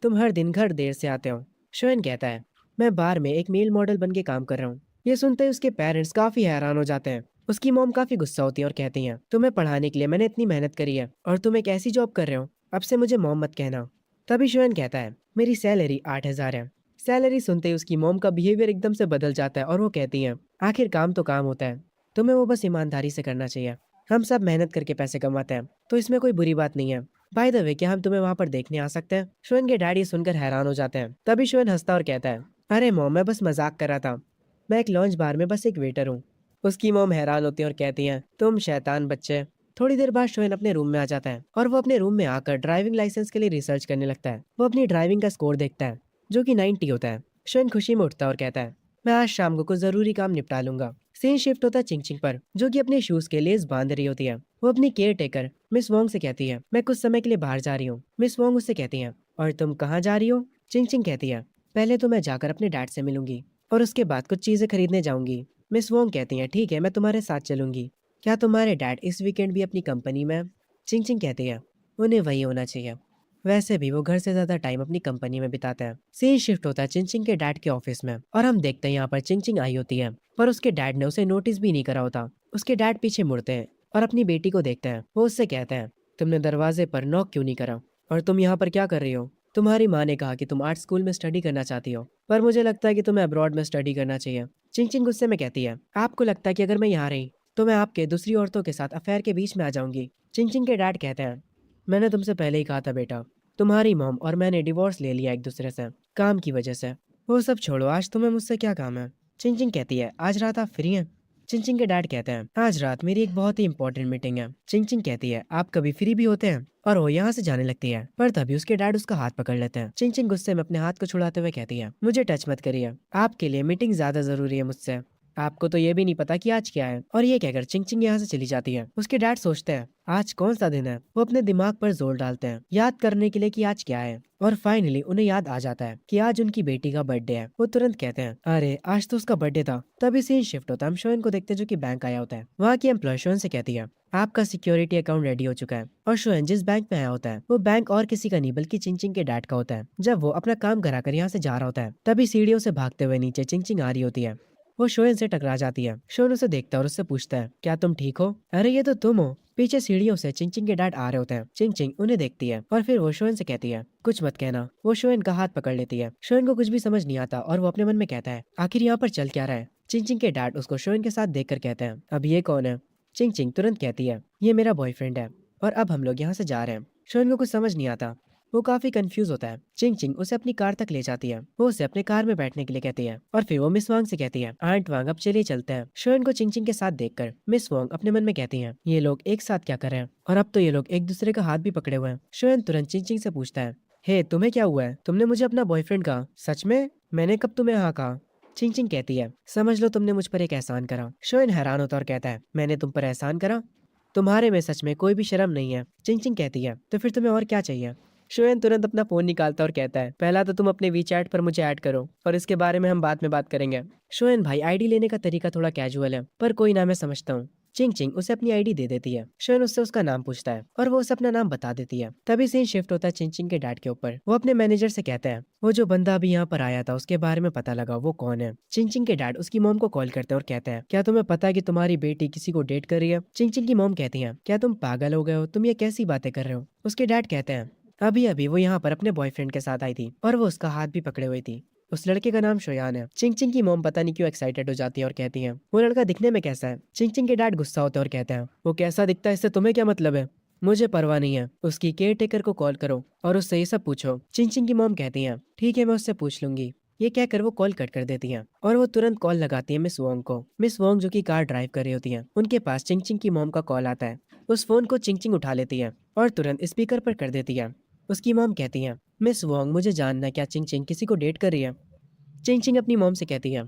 तुम हर दिन घर देर से आते हो। शोयन कहता है, मैं बार में एक मेल मॉडल बन के काम कर रहा हूँ। ये सुनते ही उसके पेरेंट्स काफी हैरान हो जाते हैं। उसकी मॉम काफी गुस्सा होती है और कहती हैं, तुम्हें पढ़ाने के लिए मैंने इतनी मेहनत करी है और तुम एक ऐसी जॉब कर रहे हो, अब से मुझे मॉम मत कहना। तभी शोयन कहता है, मेरी सैलरी 8,000 है। सैलरी सुनते ही उसकी मॉम का बिहेवियर एकदम से बदल जाता है और वो कहती हैं, आखिर काम तो काम होता है, तुम्हें वो बस ईमानदारी से करना चाहिए। हम सब मेहनत करके पैसे कमाते हैं, तो इसमें कोई बुरी बात नहीं है। बाय द वे, क्या हम तुम्हें वहाँ पर देखने आ सकते हैं? शोयन के डैडी सुनकर हैरान हो जाते हैं। तभी शोयन हंसता और कहता है, अरे मॉम मैं बस मजाक कर रहा था, मैं एक लॉन्च बार में बस एक वेटर हूँ। उसकी मॉम हैरान होती है और कहती हैं, तुम शैतान बच्चे। थोड़ी देर बाद शोयन अपने रूम में आ जाता है और वो अपने रूम में आकर ड्राइविंग लाइसेंस के लिए रिसर्च करने लगता है। वो अपनी ड्राइविंग का स्कोर देखता है जो कि 90 होता है। शोयन खुशी में उठता है और कहता है, मैं आज शाम को कुछ जरूरी काम निपटा लूंगा। सीन शिफ्ट होता है चिंग चिंग पर, जो कि अपने शूज के लेस बांध रही होती है। वो अपनी केयर टेकर मिस वोंग से कहती है, मैं कुछ समय के लिए बाहर जा रही हूँ। मिस वोंग उससे कहती है, और तुम कहाँ जा रही हो? चिंग चिंग कहती है, पहले तो मैं जाकर अपने डैड से मिलूंगी और उसके बाद कुछ चीजें खरीदने जाऊंगी। मिस वोंग कहती हैं, ठीक है मैं तुम्हारे साथ चलूंगी। क्या तुम्हारे डैड इस वीकेंड भी अपनी कंपनी में? चिंग चिंग कहती है, उन्हें वही होना चाहिए, वैसे भी वो घर से ज्यादा टाइम अपनी कंपनी में बिताता है। सीन शिफ्ट होता है चिंग चिंग के डैड के ऑफिस में और हम देखते हैं यहाँ पर चिंग चिंग आई होती है, पर उसके डैड ने उसे नोटिस भी नहीं करा होता। उसके डैड पीछे मुड़ते हैं और अपनी बेटी को देखते हैं। वो उससे कहते हैं, तुमने दरवाजे पर नॉक क्यों नहीं करा, और तुम यहाँ पर क्या कर रही हो? तुम्हारी माँ ने कहा कि तुम आर्ट स्कूल में स्टडी करना चाहती हो, पर मुझे लगता है कि तुम्हें अब्रॉड में स्टडी करना चाहिए। चिंग चिंग गुस्से में कहती है, आपको लगता है कि अगर मैं यहाँ रही तो मैं आपके दूसरी औरतों के साथ अफेयर के बीच में आ जाऊंगी। चिंग चिंग के डैड कहते हैं, मैंने तुमसे पहले ही कहा था बेटा, तुम्हारी मॉम और मैंने डिवोर्स ले लिया एक दूसरे से, काम की वजह से। वो सब छोड़ो, आज तुम्हें मुझसे क्या काम है? चिंग चिंग कहती है, आज रात आप फ्री हैं? चिंग चिंग के डैड कहते हैं, आज रात मेरी एक बहुत ही इंपॉर्टेंट मीटिंग है। चिंग चिंग कहती है, आप कभी फ्री भी होते हैं? और वो यहाँ से जाने लगती है, पर तभी उसके डैड उसका हाथ पकड़ लेते हैं। चिंग चिंग गुस्से में अपने हाथ को छुड़ाते हुए कहती है, मुझे टच मत करिए, आपके लिए मीटिंग ज्यादा जरूरी है मुझसे। आपको तो ये भी नहीं पता कि आज क्या है। और ये कहकर चिंग चिंग यहाँ से चली जाती है। उसके डैड सोचते हैं, आज कौन सा दिन है? वो अपने दिमाग पर जोर डालते हैं याद करने के लिए कि आज क्या है। और फाइनली उन्हें याद आ जाता है कि आज उनकी बेटी का बर्थडे है। वो तुरंत कहते हैं, अरे आज तो उसका बर्थडे था। तभी सीन शिफ्ट होता है, हम शोएन को देखते हैं जो कि बैंक आया होता है। वहाँ की एम्प्लॉय शोएन से कहती है, आपका सिक्योरिटी अकाउंट रेडी हो चुका है। और शोएन जिस बैंक में आया होता है वो बैंक और किसी का नहीं बल्कि चिंग चिंग के डैड का होता है। जब वो अपना काम कराकर यहाँ से जा रहा होता है तभी सीढ़ियों से भागते हुए नीचे चिंग चिंग आ रही होती है। वो शोएन से टकरा जाती है। शोएन उसे देखता है और उससे पूछता है, क्या तुम ठीक हो? अरे ये तो तुम हो। पीछे सीढ़ियों से चिंग चिंग के डैड आ रहे होते हैं। चिंग चिंग उन्हें देखती है और फिर वो शोएन से कहती है, कुछ मत कहना। वो शोएन का हाथ पकड़ लेती है। शोएन को कुछ भी समझ नहीं आता और वो अपने मन में कहता है, आखिर यहाँ पर चल क्या रहा है? चिंग चिंग के डैड उसको शोएन के साथ देखकर कहते हैं, अब ये कौन है? चिंग चिंग तुरंत कहती है, ये मेरा बॉयफ्रेंड है और अब हम लोग यहाँ से जा रहे हैं। शोएन को कुछ समझ नहीं आता, वो काफी कंफ्यूज होता है। चिंग चिंग उसे अपनी कार तक ले जाती है। वो उसे अपने कार में बैठने के लिए कहती है और फिर वो मिस वांग से कहती है, आंट वांग अब चलिए चलते हैं। शोएन को चिंग चिंग के साथ देखकर मिस वांग अपने मन में कहती हैं, ये लोग एक साथ क्या कर रहे हैं? और अब तो ये लोग एक दूसरे का हाथ भी पकड़े हुए हैं। शोएन तुरंत चिंग चिंग से पूछता है, हे तुम्हें क्या हुआ है? तुमने मुझे अपना बॉयफ्रेंड कहा? सच में? मैंने कब तुम्हें हाँ कहा? चिंग चिंग कहती है, समझ लो तुमने मुझ पर एक एहसान करा। शोएन हैरान होता और कहता है, मैंने तुम पर एहसान करा? तुम्हारे में सच में कोई भी शर्म नहीं है। चिंग चिंग कहती है, तो फिर तुम्हें और क्या चाहिए? शोएन तुरंत अपना फोन निकालता और कहता है, पहला तो तुम अपने वीचैट पर मुझे ऐड करो और इसके बारे में हम बाद में बात करेंगे। शोएन भाई, आईडी लेने का तरीका थोड़ा कैजुअल है, पर कोई ना, मैं समझता हूँ। चिंग चिंग उसे अपनी आईडी दे देती है। शोएन उससे उसका नाम पूछता है और वो उसे अपना नाम बता देती है। तभी सीन शिफ्ट होता है चिंग चिंग के डैड के ऊपर। वो अपने मैनेजर से कहते हैं, वो जो बंदा अभी यहाँ पर आया था उसके बारे में पता लगा, वो कौन है? चिंग चिंग के डैड उसकी मॉम को कॉल करते हैं और कहते हैं, क्या तुम्हें पता है कि तुम्हारी बेटी किसी को डेट कर रही है? चिंग चिंग की मॉम कहती है, क्या तुम पागल हो गए हो? तुम ये कैसी बातें कर रहे हो? उसके डैड कहते हैं, अभी अभी वो यहाँ पर अपने बॉयफ्रेंड के साथ आई थी और वो उसका हाथ भी पकड़े हुई थी। उस लड़के का नाम शोयान है। चिंग चिंग की मॉम पता नहीं क्यों एक्साइटेड हो जाती है और कहती है, वो लड़का दिखने में कैसा है? चिंग चिंग के डैड गुस्सा होते हैं और कहते हैं, वो कैसा दिखता है इससे तुम्हें क्या मतलब है? मुझे परवाह नहीं है, उसकी केयर टेकर को कॉल करो और उससे ये सब पूछो। चिंग चिंग की मॉम कहती है, ठीक है मैं उससे पूछ लूंगी। ये कहकर वो कॉल कट कर देती हैं और वो तुरंत कॉल लगाती है मिस वोंग को। मिस वोंग जो कि कार ड्राइव कर रही होती है, उनके पास चिंग चिंग की मॉम का कॉल आता है। उस फोन को चिंग चिंग उठा लेती है और तुरंत स्पीकर पर कर देती है। उसकी मॉम कहती है, मिस वोंग मुझे जानना है क्या चिंग चिंग किसी को डेट कर रही है? चिंग चिंग अपनी मॉम से कहती है,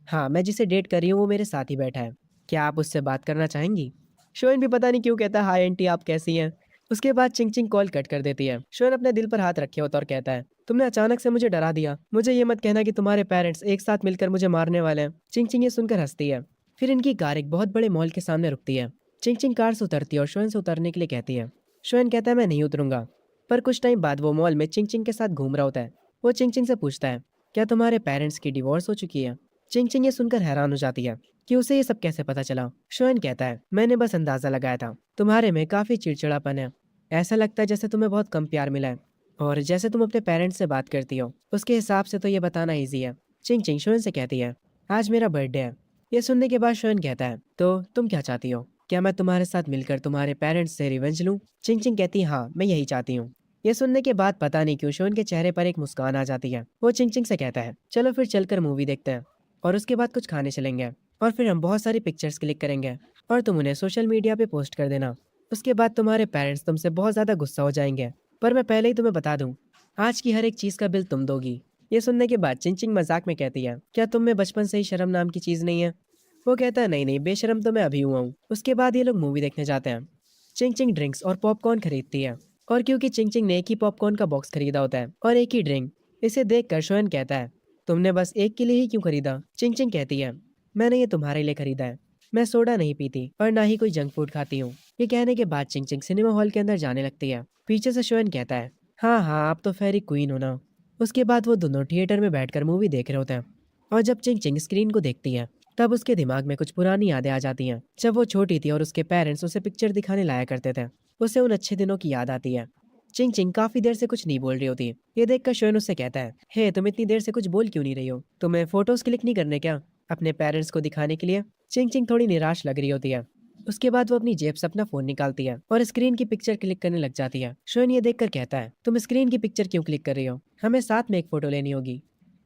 हाँ मैं जिसे डेट कर रही हूँ वो मेरे साथ ही बैठा है, क्या आप उससे बात करना चाहेंगी? शोएन भी पता नहीं क्यों कहता है, हाय आंटी आप कैसी हैं? उसके बाद चिंग चिंग कॉल कट कर देती है। शोएन अपने दिल पर हाथ रखे होता और कहता है, तुमने अचानक से मुझे डरा दिया। मुझे ये मत कहना कि तुम्हारे पेरेंट्स एक साथ मिलकर मुझे मारने वाले हैं। चिंग चिंग ये सुनकर हंसती है। फिर इनकी कार एक बहुत बड़े मॉल के सामने रुकती है। चिंग चिंग कार से उतरती है और शोएन से उतरने के लिए कहती है। शोएन कहता है, मैं नहीं उतरूंगा। पर कुछ टाइम बाद वो मॉल में चिंग चिंग के साथ घूम रहा होता है। वो चिंग चिंग से पूछता है, क्या तुम्हारे पेरेंट्स की डिवोर्स हो चुकी है? चिंग चिंग ये सुनकर हैरान हो जाती है कि उसे ये सब कैसे पता चला। शोएन कहता है, मैंने बस अंदाजा लगाया था, तुम्हारे में काफी चिड़चिड़ापन है। ऐसा लगता है जैसे तुम्हें बहुत कम प्यार मिला है और जैसे तुम अपने पेरेंट्स से बात करती हो उसके हिसाब से तो ये बताना ईजी है। चिंग चिंग शोएन से कहती है, आज मेरा बर्थडे है। ये सुनने के बाद शोएन कहता है, तो तुम क्या चाहती हो? क्या मैं तुम्हारे साथ मिलकर तुम्हारे पेरेंट्स से रिवेंज लूं? चिंग चिंग कहती है, हाँ मैं यही चाहती हूँ। ये सुनने के बाद पता नहीं क्यों शोएन के चेहरे पर एक मुस्कान आ जाती है। वो चिंग चिंग से कहता है, चलो फिर चलकर मूवी देखते हैं और उसके बाद कुछ खाने चलेंगे और फिर हम बहुत सारी पिक्चर्स क्लिक करेंगे और तुम उन्हें सोशल मीडिया पे पोस्ट कर देना। उसके बाद तुम्हारे पेरेंट्स तुमसे बहुत ज़्यादा गुस्सा हो जाएंगे, पर मैं पहले ही तुम्हें बता दूं, आज की हर एक चीज़ का बिल तुम दोगी। ये सुनने के बाद चिंग चिंग मजाक में कहती है, क्या तुम में बचपन से ही शर्म नाम की चीज़ नहीं है? वो कहता है, नहीं नहीं बेशर्म तो मैं अभी हुआ हूँ। उसके बाद ये लोग मूवी देखने जाते हैं। चिंग चिंग ड्रिंक्स और पॉपकॉर्न खरीदती है और क्योंकि चिंग चिंग ने एक ही पॉपकॉर्न का बॉक्स खरीदा होता है और एक ही ड्रिंक, इसे देखकर शोएन कहता है, तुमने बस एक के लिए ही क्यों खरीदा? चिंग चिंग कहती है, मैंने ये तुम्हारे लिए खरीदा है। मैं सोडा नहीं पीती और ना ही कोई जंक फूड खाती हूँ। ये कहने के बाद चिंग चिंग सिनेमा हॉल के अंदर जाने लगती है। पीछे से शोएन कहता है, हाँ हाँ आप तो फेरी क्वीन हो ना। उसके बाद वो दोनों थिएटर में बैठकर मूवी देख रहे होते हैं और जब चिंग चिंग स्क्रीन को देखती है तब उसके दिमाग में कुछ पुरानी यादें आ जाती हैं। जब वो छोटी थी और उसके पेरेंट्स उसे पिक्चर दिखाने लाया करते थे, उसे उन अच्छे दिनों की याद आती है। चिंग चिंग काफी देर से कुछ नहीं बोल रही होती। ये देखकर शोएन उससे कहता है, हे तुम इतनी देर से कुछ बोल क्यों नहीं रही हो? तुम्हें फोटोज क्लिक नहीं करने क्या? अपने पेरेंट्स को दिखाने के लिए चिंग चिंग थोड़ी निराश लग रही होती है। उसके बाद वो अपनी जेब से अपना फोन निकालती है और स्क्रीन की पिक्चर क्लिक करने लग जाती है। शोन ये देखकर कहता है, तुम स्क्रीन की पिक्चर क्यों क्लिक कर रही हो, हमें साथ में एक फोटो लेनी होगी।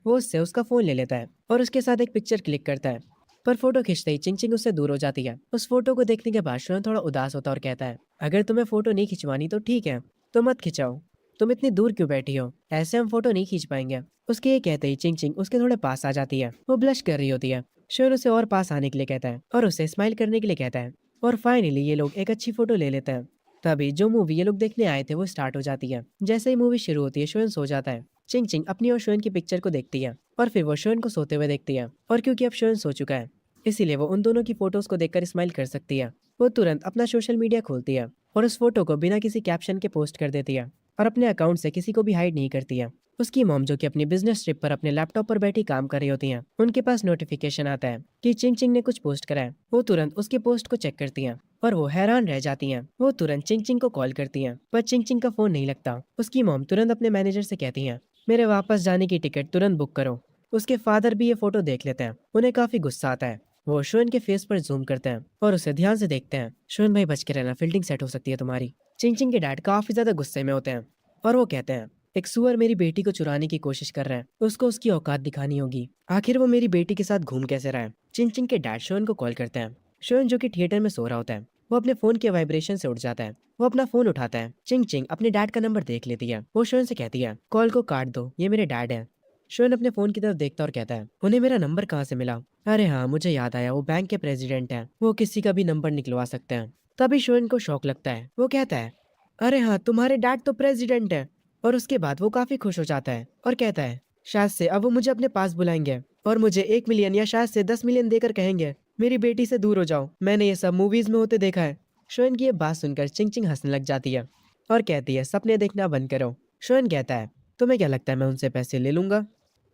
वो उससे उसका फोन ले लेता है और उसके साथ एक पिक्चर क्लिक करता है। पर फोटो खींचते ही चिंग चिंग उससे दूर हो जाती है। उस फोटो को देखने के बाद शोन थोड़ा उदास होता है और कहता है, अगर तुम्हें फोटो नहीं खिंचवानी तो ठीक है, तो मत खिंचाओ। तुम इतनी दूर क्यों बैठी हो, ऐसे हम फोटो नहीं खींच पाएंगे। उसके ये कहते ही चिंग चिंग उसके थोड़े पास आ जाती है। वो ब्लश कर रही होती है। शोन उसे और पास आने के लिए कहता है और उसे स्माइल करने के लिए कहता है। और फाइनली ये लोग एक अच्छी फोटो ले लेते हैं। तभी जो मूवी ये लोग देखने आए थे वो स्टार्ट हो जाती है। जैसे ही मूवी शुरू होती है शोन सो जाता है। चिंग चिंग अपनी और शोन की पिक्चर को देखती है और फिर वो शोन को सोते हुए देखती है। और क्योंकि अब शोन सो चुका है इसीलिए वो उन दोनों की फोटोज को देखकर स्माइल कर सकती है। वो तुरंत अपना सोशल मीडिया खोलती है और उस फोटो को बिना किसी कैप्शन के पोस्ट कर देती है और अपने अकाउंट से किसी को भी हाइड नहीं करती है। उसकी मॉम जो कि अपनी बिजनेस ट्रिप पर अपने लैपटॉप पर बैठी काम कर रही होती हैं, उनके पास नोटिफिकेशन आता है कि चिंग चिंग ने कुछ पोस्ट करा है। वो तुरंत उसके पोस्ट को चेक करती हैं और वो हैरान रह जाती हैं। वो तुरंत चिंग चिंग को कॉल करती हैं पर चिंग चिंग का फोन नहीं लगता। उसकी मॉम तुरंत अपने मैनेजर से कहती हैं, मेरे वापस जाने की टिकट तुरंत बुक करो। उसके फादर भी ये फोटो देख लेते हैं। उन्हें काफी गुस्सा आता है। वो शोन के फेस पर जूम करते हैं और उसे ध्यान से देखते हैं। शोन भाई बच के रहना, फील्डिंग सेट हो सकती है तुम्हारी। चिंग चिंग के डैड काफी ज्यादा गुस्से में होते हैं और वो कहते हैं, एक सुअर मेरी बेटी को चुराने की कोशिश कर रहा है, उसको उसकी औकात दिखानी होगी। आखिर वो मेरी बेटी के साथ घूम कैसे रहा है। चिंग चिंग के डैड शोन को कॉल करते हैं। शोन जो कि थिएटर में सो रहा होता है वो अपने फोन के वाइब्रेशन से उठ जाता है। वो अपना फोन उठाता है। चिंग चिंग अपने डैड का नंबर देख लेती है। वो शोन से कहती है, कॉल को काट दो, ये मेरे डैड है। शोन अपने फोन की तरफ देखता और कहता है, उन्हें मेरा नंबर कहाँ से मिला। अरे हाँ, मुझे याद आया, वो बैंक के प्रेसिडेंट है, वो किसी का भी नंबर निकलवा सकते हैं। तभी शोन को शौक लगता है। वो कहता है, अरे हाँ, तुम्हारे डैड तो प्रेसिडेंट है। और उसके बाद वो काफी खुश हो जाता है और कहता है, शायद से अब वो मुझे अपने पास बुलाएंगे और मुझे 1 मिलियन या शायद से 10 मिलियन देकर कहेंगे, मेरी बेटी से दूर हो जाओ, मैंने ये सब मूवीज में होते देखा है। शोन की ये बात सुनकर चिंग चिंग हंसने लग जाती है और कहती है, सपने देखना बंद करो। शोन कहता है, तुम्हें क्या लगता है मैं उनसे पैसे ले लूंगा।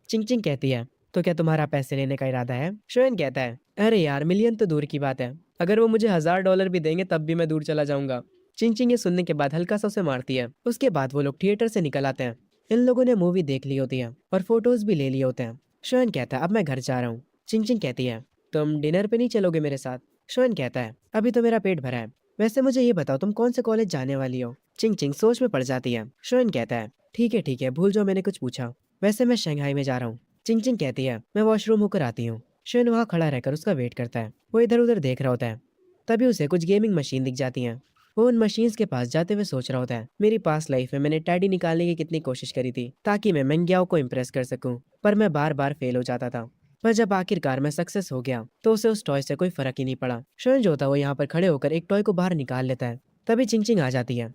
चिंग चिंग कहती है, तो क्या तुम्हारा पैसे लेने का इरादा है। शोन कहता है, अरे यार, मिलियन तो दूर की बात है, अगर वो मुझे $1000 भी देंगे तब भी मैं दूर चला जाऊंगा। चिंग चिंग ये सुनने के बाद हल्का सा उसे मारती है। उसके बाद वो लोग थिएटर से निकल आते हैं। इन लोगों ने मूवी देख ली होती है और फोटोज भी ले लिए होते हैं। शोन कहता है, अब मैं घर जा रहा हूँ। चिंग चिंग कहती है, तुम डिनर पे नहीं चलोगे मेरे साथ। शोन कहता है, अभी तो मेरा पेट भरा है, वैसे मुझे ये बताओ तुम कौन से कॉलेज जाने वाली हो। चिंग चिंग सोच में पड़ जाती है। शोन कहता है, ठीक है, भूल जाओ मैंने कुछ पूछा, वैसे मैं शंघाई में जा रहा हूँ। चिंग चिंग कहती है, मैं वॉशरूम होकर आती हूँ। शोन वहाँ खड़ा रहकर उसका वेट करता है। वो इधर उधर देख रहा होता है। तभी उसे कुछ गेमिंग मशीन दिख जाती हैं। वो उन मशीन्स के पास जाते हुए सोच रहा होता है, मेरी पास्ट लाइफ में मैंने टैडी निकालने की कितनी कोशिश करी थी ताकि मैं मंग्याओ को इम्प्रेस कर सकूं, पर मैं बार बार फेल हो जाता था। पर जब आखिरकार मैं सक्सेस हो गया तो उसे उस टॉय से कोई फर्क ही नहीं पड़ा। शोन जो था वो यहाँ पर खड़े होकर एक टॉय को बाहर निकाल लेता है। तभी चिंग चिंग आ जाती है।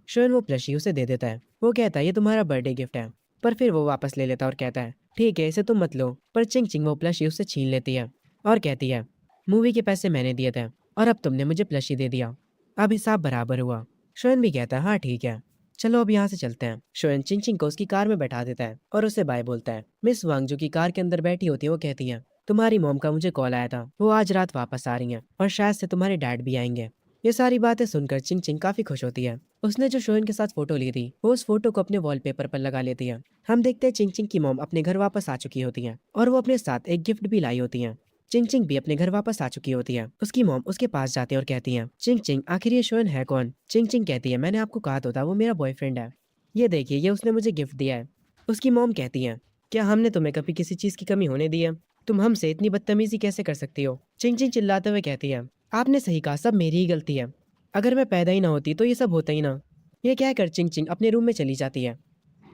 शोन वो प्लशी उसे दे देता है। वो कहता है, ये तुम्हारा बर्थडे गिफ्ट है। पर फिर वो वापस ले लेता है और कहता है, ठीक है, इसे तुम मत लो। पर चिंग चिंग वो प्लशी उससे छीन लेती है और कहती है, मूवी के पैसे मैंने दिए थे और अब तुमने मुझे प्लशी दे दिया, अब हिसाब बराबर हुआ। शोएन भी कहता है, हाँ ठीक है, चलो अब यहाँ से चलते हैं। शोएन चिंग चिंग को उसकी कार में बैठा देता है और उसे बाय बोलता है। मिस वांग जो कि कार के अंदर बैठी होती है वो कहती है, तुम्हारी मॉम का मुझे कॉल आया था, वो आज रात वापस आ रही हैं और शायद से तुम्हारे डैड भी आएंगे। ये सारी बातें सुनकर चिंग चिंग काफी खुश होती है। उसने जो शोएन के साथ फोटो ली थी वो उस फोटो को अपने वॉलपेपर पर लगा लेती है। हम देखते हैं चिंग चिंग की मॉम अपने घर वापस आ चुकी होती है और वो अपने साथ एक गिफ्ट भी लाई होती है। चिंग चिंग भी अपने घर वापस आ चुकी होती है। उसकी मॉम उसके पास जाती है और कहती है, चिंग चिंग आखिर ये शोएन है कौन। चिंग चिंग कहती है, मैंने आपको कहा तो था वो मेरा बॉयफ्रेंड है, ये देखिए ये उसने मुझे गिफ्ट दिया है। उसकी मॉम कहती है, क्या हमने तुम्हें कभी किसी चीज की कमी होने दी है, तुम हमसे इतनी बदतमीजी कैसे कर सकती हो। चिंग चिंग चिल्लाते हुए कहती है, आपने सही कहा, सब मेरी ही गलती है, अगर मैं पैदा ही ना होती तो ये सब होता ही ना। ये कहकर चिंग चिंग अपने रूम में चली जाती है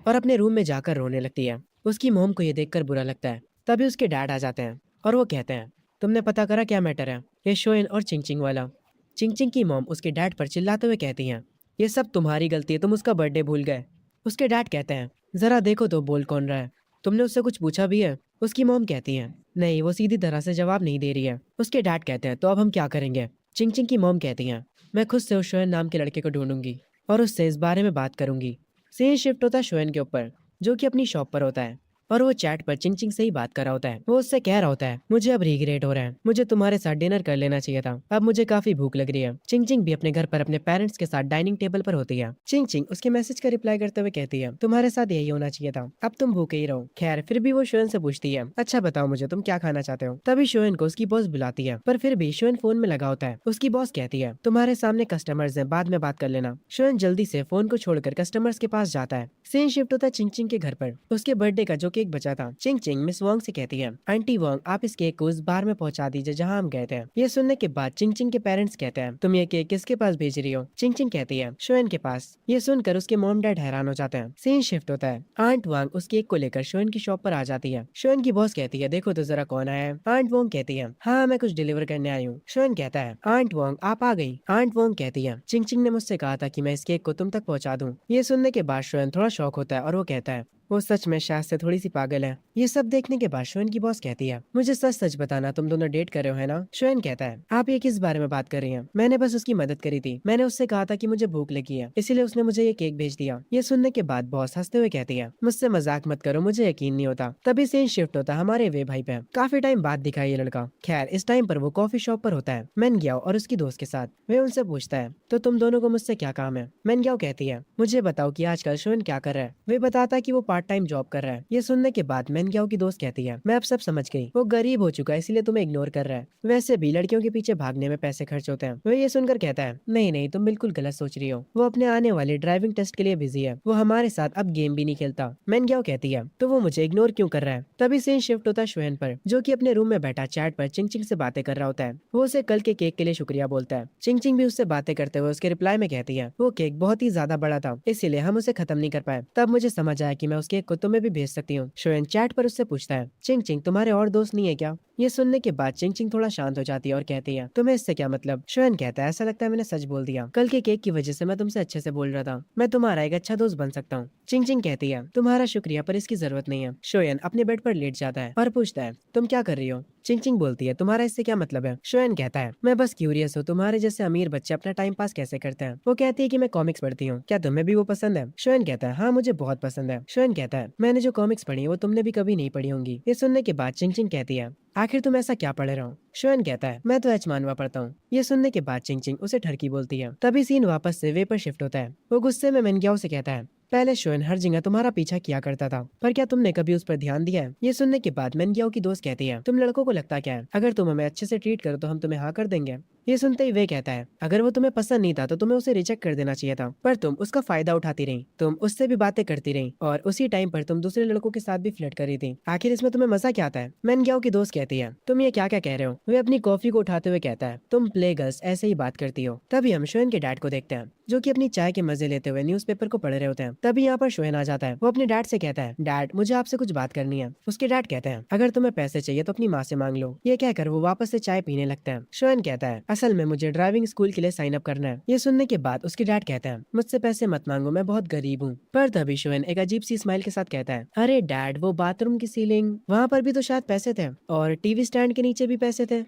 और अपने रूम में जाकर रोने लगती है। उसकी मॉम को ये देखकर बुरा लगता है। तभी उसके डैड आ जाते हैं और वो कहते हैं, तुमने पता करा क्या मैटर है, ये शोएन और चिंग चिंग वाला। चिंग चिंग की मॉम उसके डैड पर चिल्लाते हुए कहती हैं, ये सब तुम्हारी गलती है, तुम उसका बर्थडे भूल गए। उसके डैड कहते हैं, जरा देखो तो बोल कौन रहा है, तुमने उससे कुछ पूछा भी है। उसकी मॉम कहती है, नहीं, वो सीधी तरह से जवाब नहीं दे रही है। उसके डैड कहते हैं, तो अब हम क्या करेंगे। चिंग चिंग की मॉम कहती हैं, मैं खुद से उस शोएन नाम के लड़के को ढूंढूंगी और उससे इस बारे में बात करूंगी। सीन शिफ्ट होता है शोएन के ऊपर जो कि अपनी शॉप पर होता है और वो चैट पर चिंग चिंग से ही बात कर रहा होता है। वो उससे कह रहा होता है, मुझे अब रिग्रेट हो रहा है, मुझे तुम्हारे साथ डिनर कर लेना चाहिए था, अब मुझे काफी भूख लग रही है। चिंग चिंग भी अपने घर पर अपने पेरेंट्स के साथ डाइनिंग टेबल पर होती है। चिंग चिंग उसके मैसेज का रिप्लाई करते हुए कहती है, तुम्हारे साथ यही होना चाहिए था, अब तुम भूखे ही रहो। खैर फिर भी वो शोएन से पूछती है, अच्छा बताओ मुझे तुम क्या खाना चाहते हो। तभी शोएन को उसकी बॉस बुलाती है, पर फिर भी शोएन फोन में लगा होता है। उसकी बॉस कहती है, तुम्हारे सामने कस्टमर्स हैं, बाद में बात कर लेना। शोएन जल्दी से फोन को छोड़कर कस्टमर्स के पास जाता है। सीन शिफ्ट होता है चिंग चिंग के घर पर। उसके बर्थडे का जो केक बचा था। चिंग चिंग मिस वोंग से कहती है, आंटी वोंग आप इस केक को उस बार में पहुंचा दीजिए जहां हम गए थे। ये सुनने के बाद चिंग चिंग के पेरेंट्स कहते हैं, तुम ये केक किसके पास भेज रही हो। चिंग चिंग कहती है, शोएन के पास। ये सुनकर उसके मॉम डैड हैरान हो जाते हैं। सीन शिफ्ट होता है। आंट वांग उस केक को लेकर शोएन की शॉप पर आ जाती है। शोएन की बॉस कहती है, देखो तो जरा कौन आया है। आंट वोंग कहती है, हाँ मैं कुछ डिलीवर करने आई हूँ। शोएन कहता है, आंट वोंग आप आ गई। आंट वोंग कहती है, चिंग चिंग ने मुझसे कहा था कि मैं इस केक को तुम तक पहुंचा दूं। ये सुनने के बाद शोएन थोड़ा शॉक होता है और वो कहता है, वो सच में शायद से थोड़ी सी पागल है। ये सब देखने के बाद शोएन की बॉस कहती है, मुझे सच सच बताना तुम दोनों डेट कर रहे हो है ना। शोएन कहता है, आप ये किस बारे में बात कर रही हैं, मैंने बस उसकी मदद करी थी। मैंने उससे कहा था कि मुझे भूख लगी है, इसीलिए उसने मुझे ये केक भेज दिया। ये सुनने के बाद बॉस हंसते हुए कहती है, मुझसे मजाक मत करो, मुझे यकीन नहीं होता। तभी सीन शिफ्ट होता है हमारे वे भाई पे। काफी टाइम बाद दिखा है ये लड़का। खैर इस टाइम पर वो कॉफी शॉप पर होता है मैन ग्याओ और उसकी दोस्त के साथ। वे उनसे पूछता है, तो तुम दोनों को मुझसे क्या काम है। मैन ग्याओ कहती है, मुझे बताओ कि आजकल शोएन क्या कर रहा है। वे बताता है कि वो पार्ट टाइम जॉब कर रहा है। ये सुनने के बाद मैन ग्याओ की दोस्त कहती है, मैं अब सब समझ गई, वो गरीब हो चुका है इसीलिए तुम्हें इग्नोर कर रहा है। वैसे भी लड़कियों के पीछे भागने में पैसे खर्च होते हैं। वो ये सुनकर कहता है, नहीं नहीं तुम बिल्कुल गलत सोच रही हो, वो अपने आने वाले ड्राइविंग टेस्ट के लिए बिजी है, वो हमारे साथ अब गेम भी नहीं खेलता। मैन ग्याओ कहती है, तो वो मुझे इग्नोर क्यों कर रहा है। तभी सीन शिफ्ट होता है शोएन पर, जो कि अपने रूम में बैठा चैट पर चिंग चिंग से बातें कर रहा होता है। वो उसे कल के केक के लिए शुक्रिया बोलता है। चिंग चिंग भी उससे बातें करते हुए उसके रिप्लाई में कहती है, वो केक बहुत ही ज्यादा बड़ा था इसीलिए हम उसे खत्म नहीं कर पाए। तब मुझे समझ आया कि मैं उस केक को तुम्हें भी भेज सकती हूँ। शोएन चैट पर उससे पूछता है, चिंग चिंग तुम्हारे और दोस्त नहीं है क्या। ये सुनने के बाद चिंग चिंग थोड़ा शांत हो जाती है और कहती है, तुम्हें इससे क्या मतलब। शोएन कहता है, ऐसा लगता है मैंने सच बोल दिया, कल के केक की वजह से मैं तुमसे अच्छे से बोल रहा था, मैं तुम्हारा एक अच्छा दोस्त बन सकता हूँ। चिंग चिंग कहती है, तुम्हारा शुक्रिया पर इसकी जरूरत नहीं है। शोएन अपने बेड पर लेट जाता है और पूछता है, तुम क्या कर रही हो। चिंग चिंग बोलती है, तुम्हारा इससे क्या मतलब है। शोएन कहता है, मैं बस क्यूरियस हूँ तुम्हारे जैसे अमीर बच्चे अपना टाइम पास कैसे करते हैं। वो कहती है कि मैं कॉमिक्स पढ़ती हूँ, क्या तुम्हें भी वो पसंद है। शोएन कहता है, हाँ मुझे बहुत पसंद है। शोएन कहता है, मैंने जो कॉमिक्स पढ़ी है वो तुमने भी कभी नहीं पढ़ी होंगी। ये सुनने के बाद चिंग चिंग कहती है, आखिर तुम ऐसा क्या पढ़ रहे हो। शोएन कहता है, मैं तो एच मानवा पढ़ता हूँ। ये सुनने के बाद चिंग चिंग उसे ठरकी बोलती है। तभी सीन वापस से वे पर शिफ्ट होता है। वो गुस्से में मेनग्याओ से कहता है, पहले शोएन हर जगह तुम्हारा पीछा किया करता था, पर क्या तुमने कभी उस पर ध्यान दिया है। ये सुनने के बाद मेनग्याओ की दोस्त कहती है, तुम लड़कों को लगता क्या है, अगर तुम हमें अच्छे से ट्रीट करो तो हम तुम्हें हाँ कर देंगे। ये सुनते ही वे कहता है, अगर वो तुम्हें पसंद नहीं था तो तुम्हें उसे रिजेक्ट कर देना चाहिए था, पर तुम उसका फायदा उठाती रही, तुम उससे भी बातें करती रही और उसी टाइम पर तुम दूसरे लड़कों के साथ भी फ्लर्ट कर रही थी। आखिर इसमें तुम्हें मजा क्या आता है। मेनग्याओ की दोस्त कहती है, तुम ये क्या क्या कह रहे हो। वे अपनी कॉफी को उठाते हुए कहता है, तुम प्ले गर्ल्स ऐसे ही बात करती हो। तभी हम शोएन के डैड को देखते हैं, जो कि अपनी चाय के मजे लेते हुए न्यूज़पेपर को पढ़ रहे होते हैं। तभी यहाँ पर शोएन आ जाता है। वो अपने डैड से कहता है, डैड मुझे आपसे कुछ बात करनी है। उसके डैड कहते हैं, अगर तुम्हें पैसे चाहिए तो अपनी माँ से मांग लो। ये कहकर वो वापस से चाय पीने लगते हैं। शोएन कहता है, असल में मुझे ड्राइविंग स्कूल के लिए साइन अप करना है। ये सुनने के बाद उसके डैड कहते हैं, मुझसे पैसे मत मांगो, मैं बहुत गरीब हूँ। पर तभी शोएन एक अजीब सी स्माइल के साथ कहता है, अरे डैड वो बाथरूम की सीलिंग वहाँ पर भी तो शायद पैसे थे और टीवी स्टैंड के नीचे भी पैसे थे।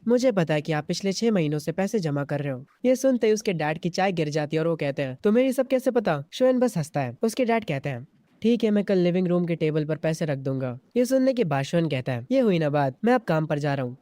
मुझे पता है कि आप पिछले 6 महीनों से पैसे जमा कर रहे हो। ये सुनते ही उसके डैड की चाय गिर जाती है और वो कहते हैं, तुम्हें ये सब कैसे पता। शोएन बस हंसता है। उसके डैड कहते हैं, ठीक है मैं कल लिविंग रूम के टेबल पर पैसे रख दूंगा। ये सुनने के बाद शोएन कहता है, ये हुई ना बात, मैं अब काम पर जा रहा हूँ।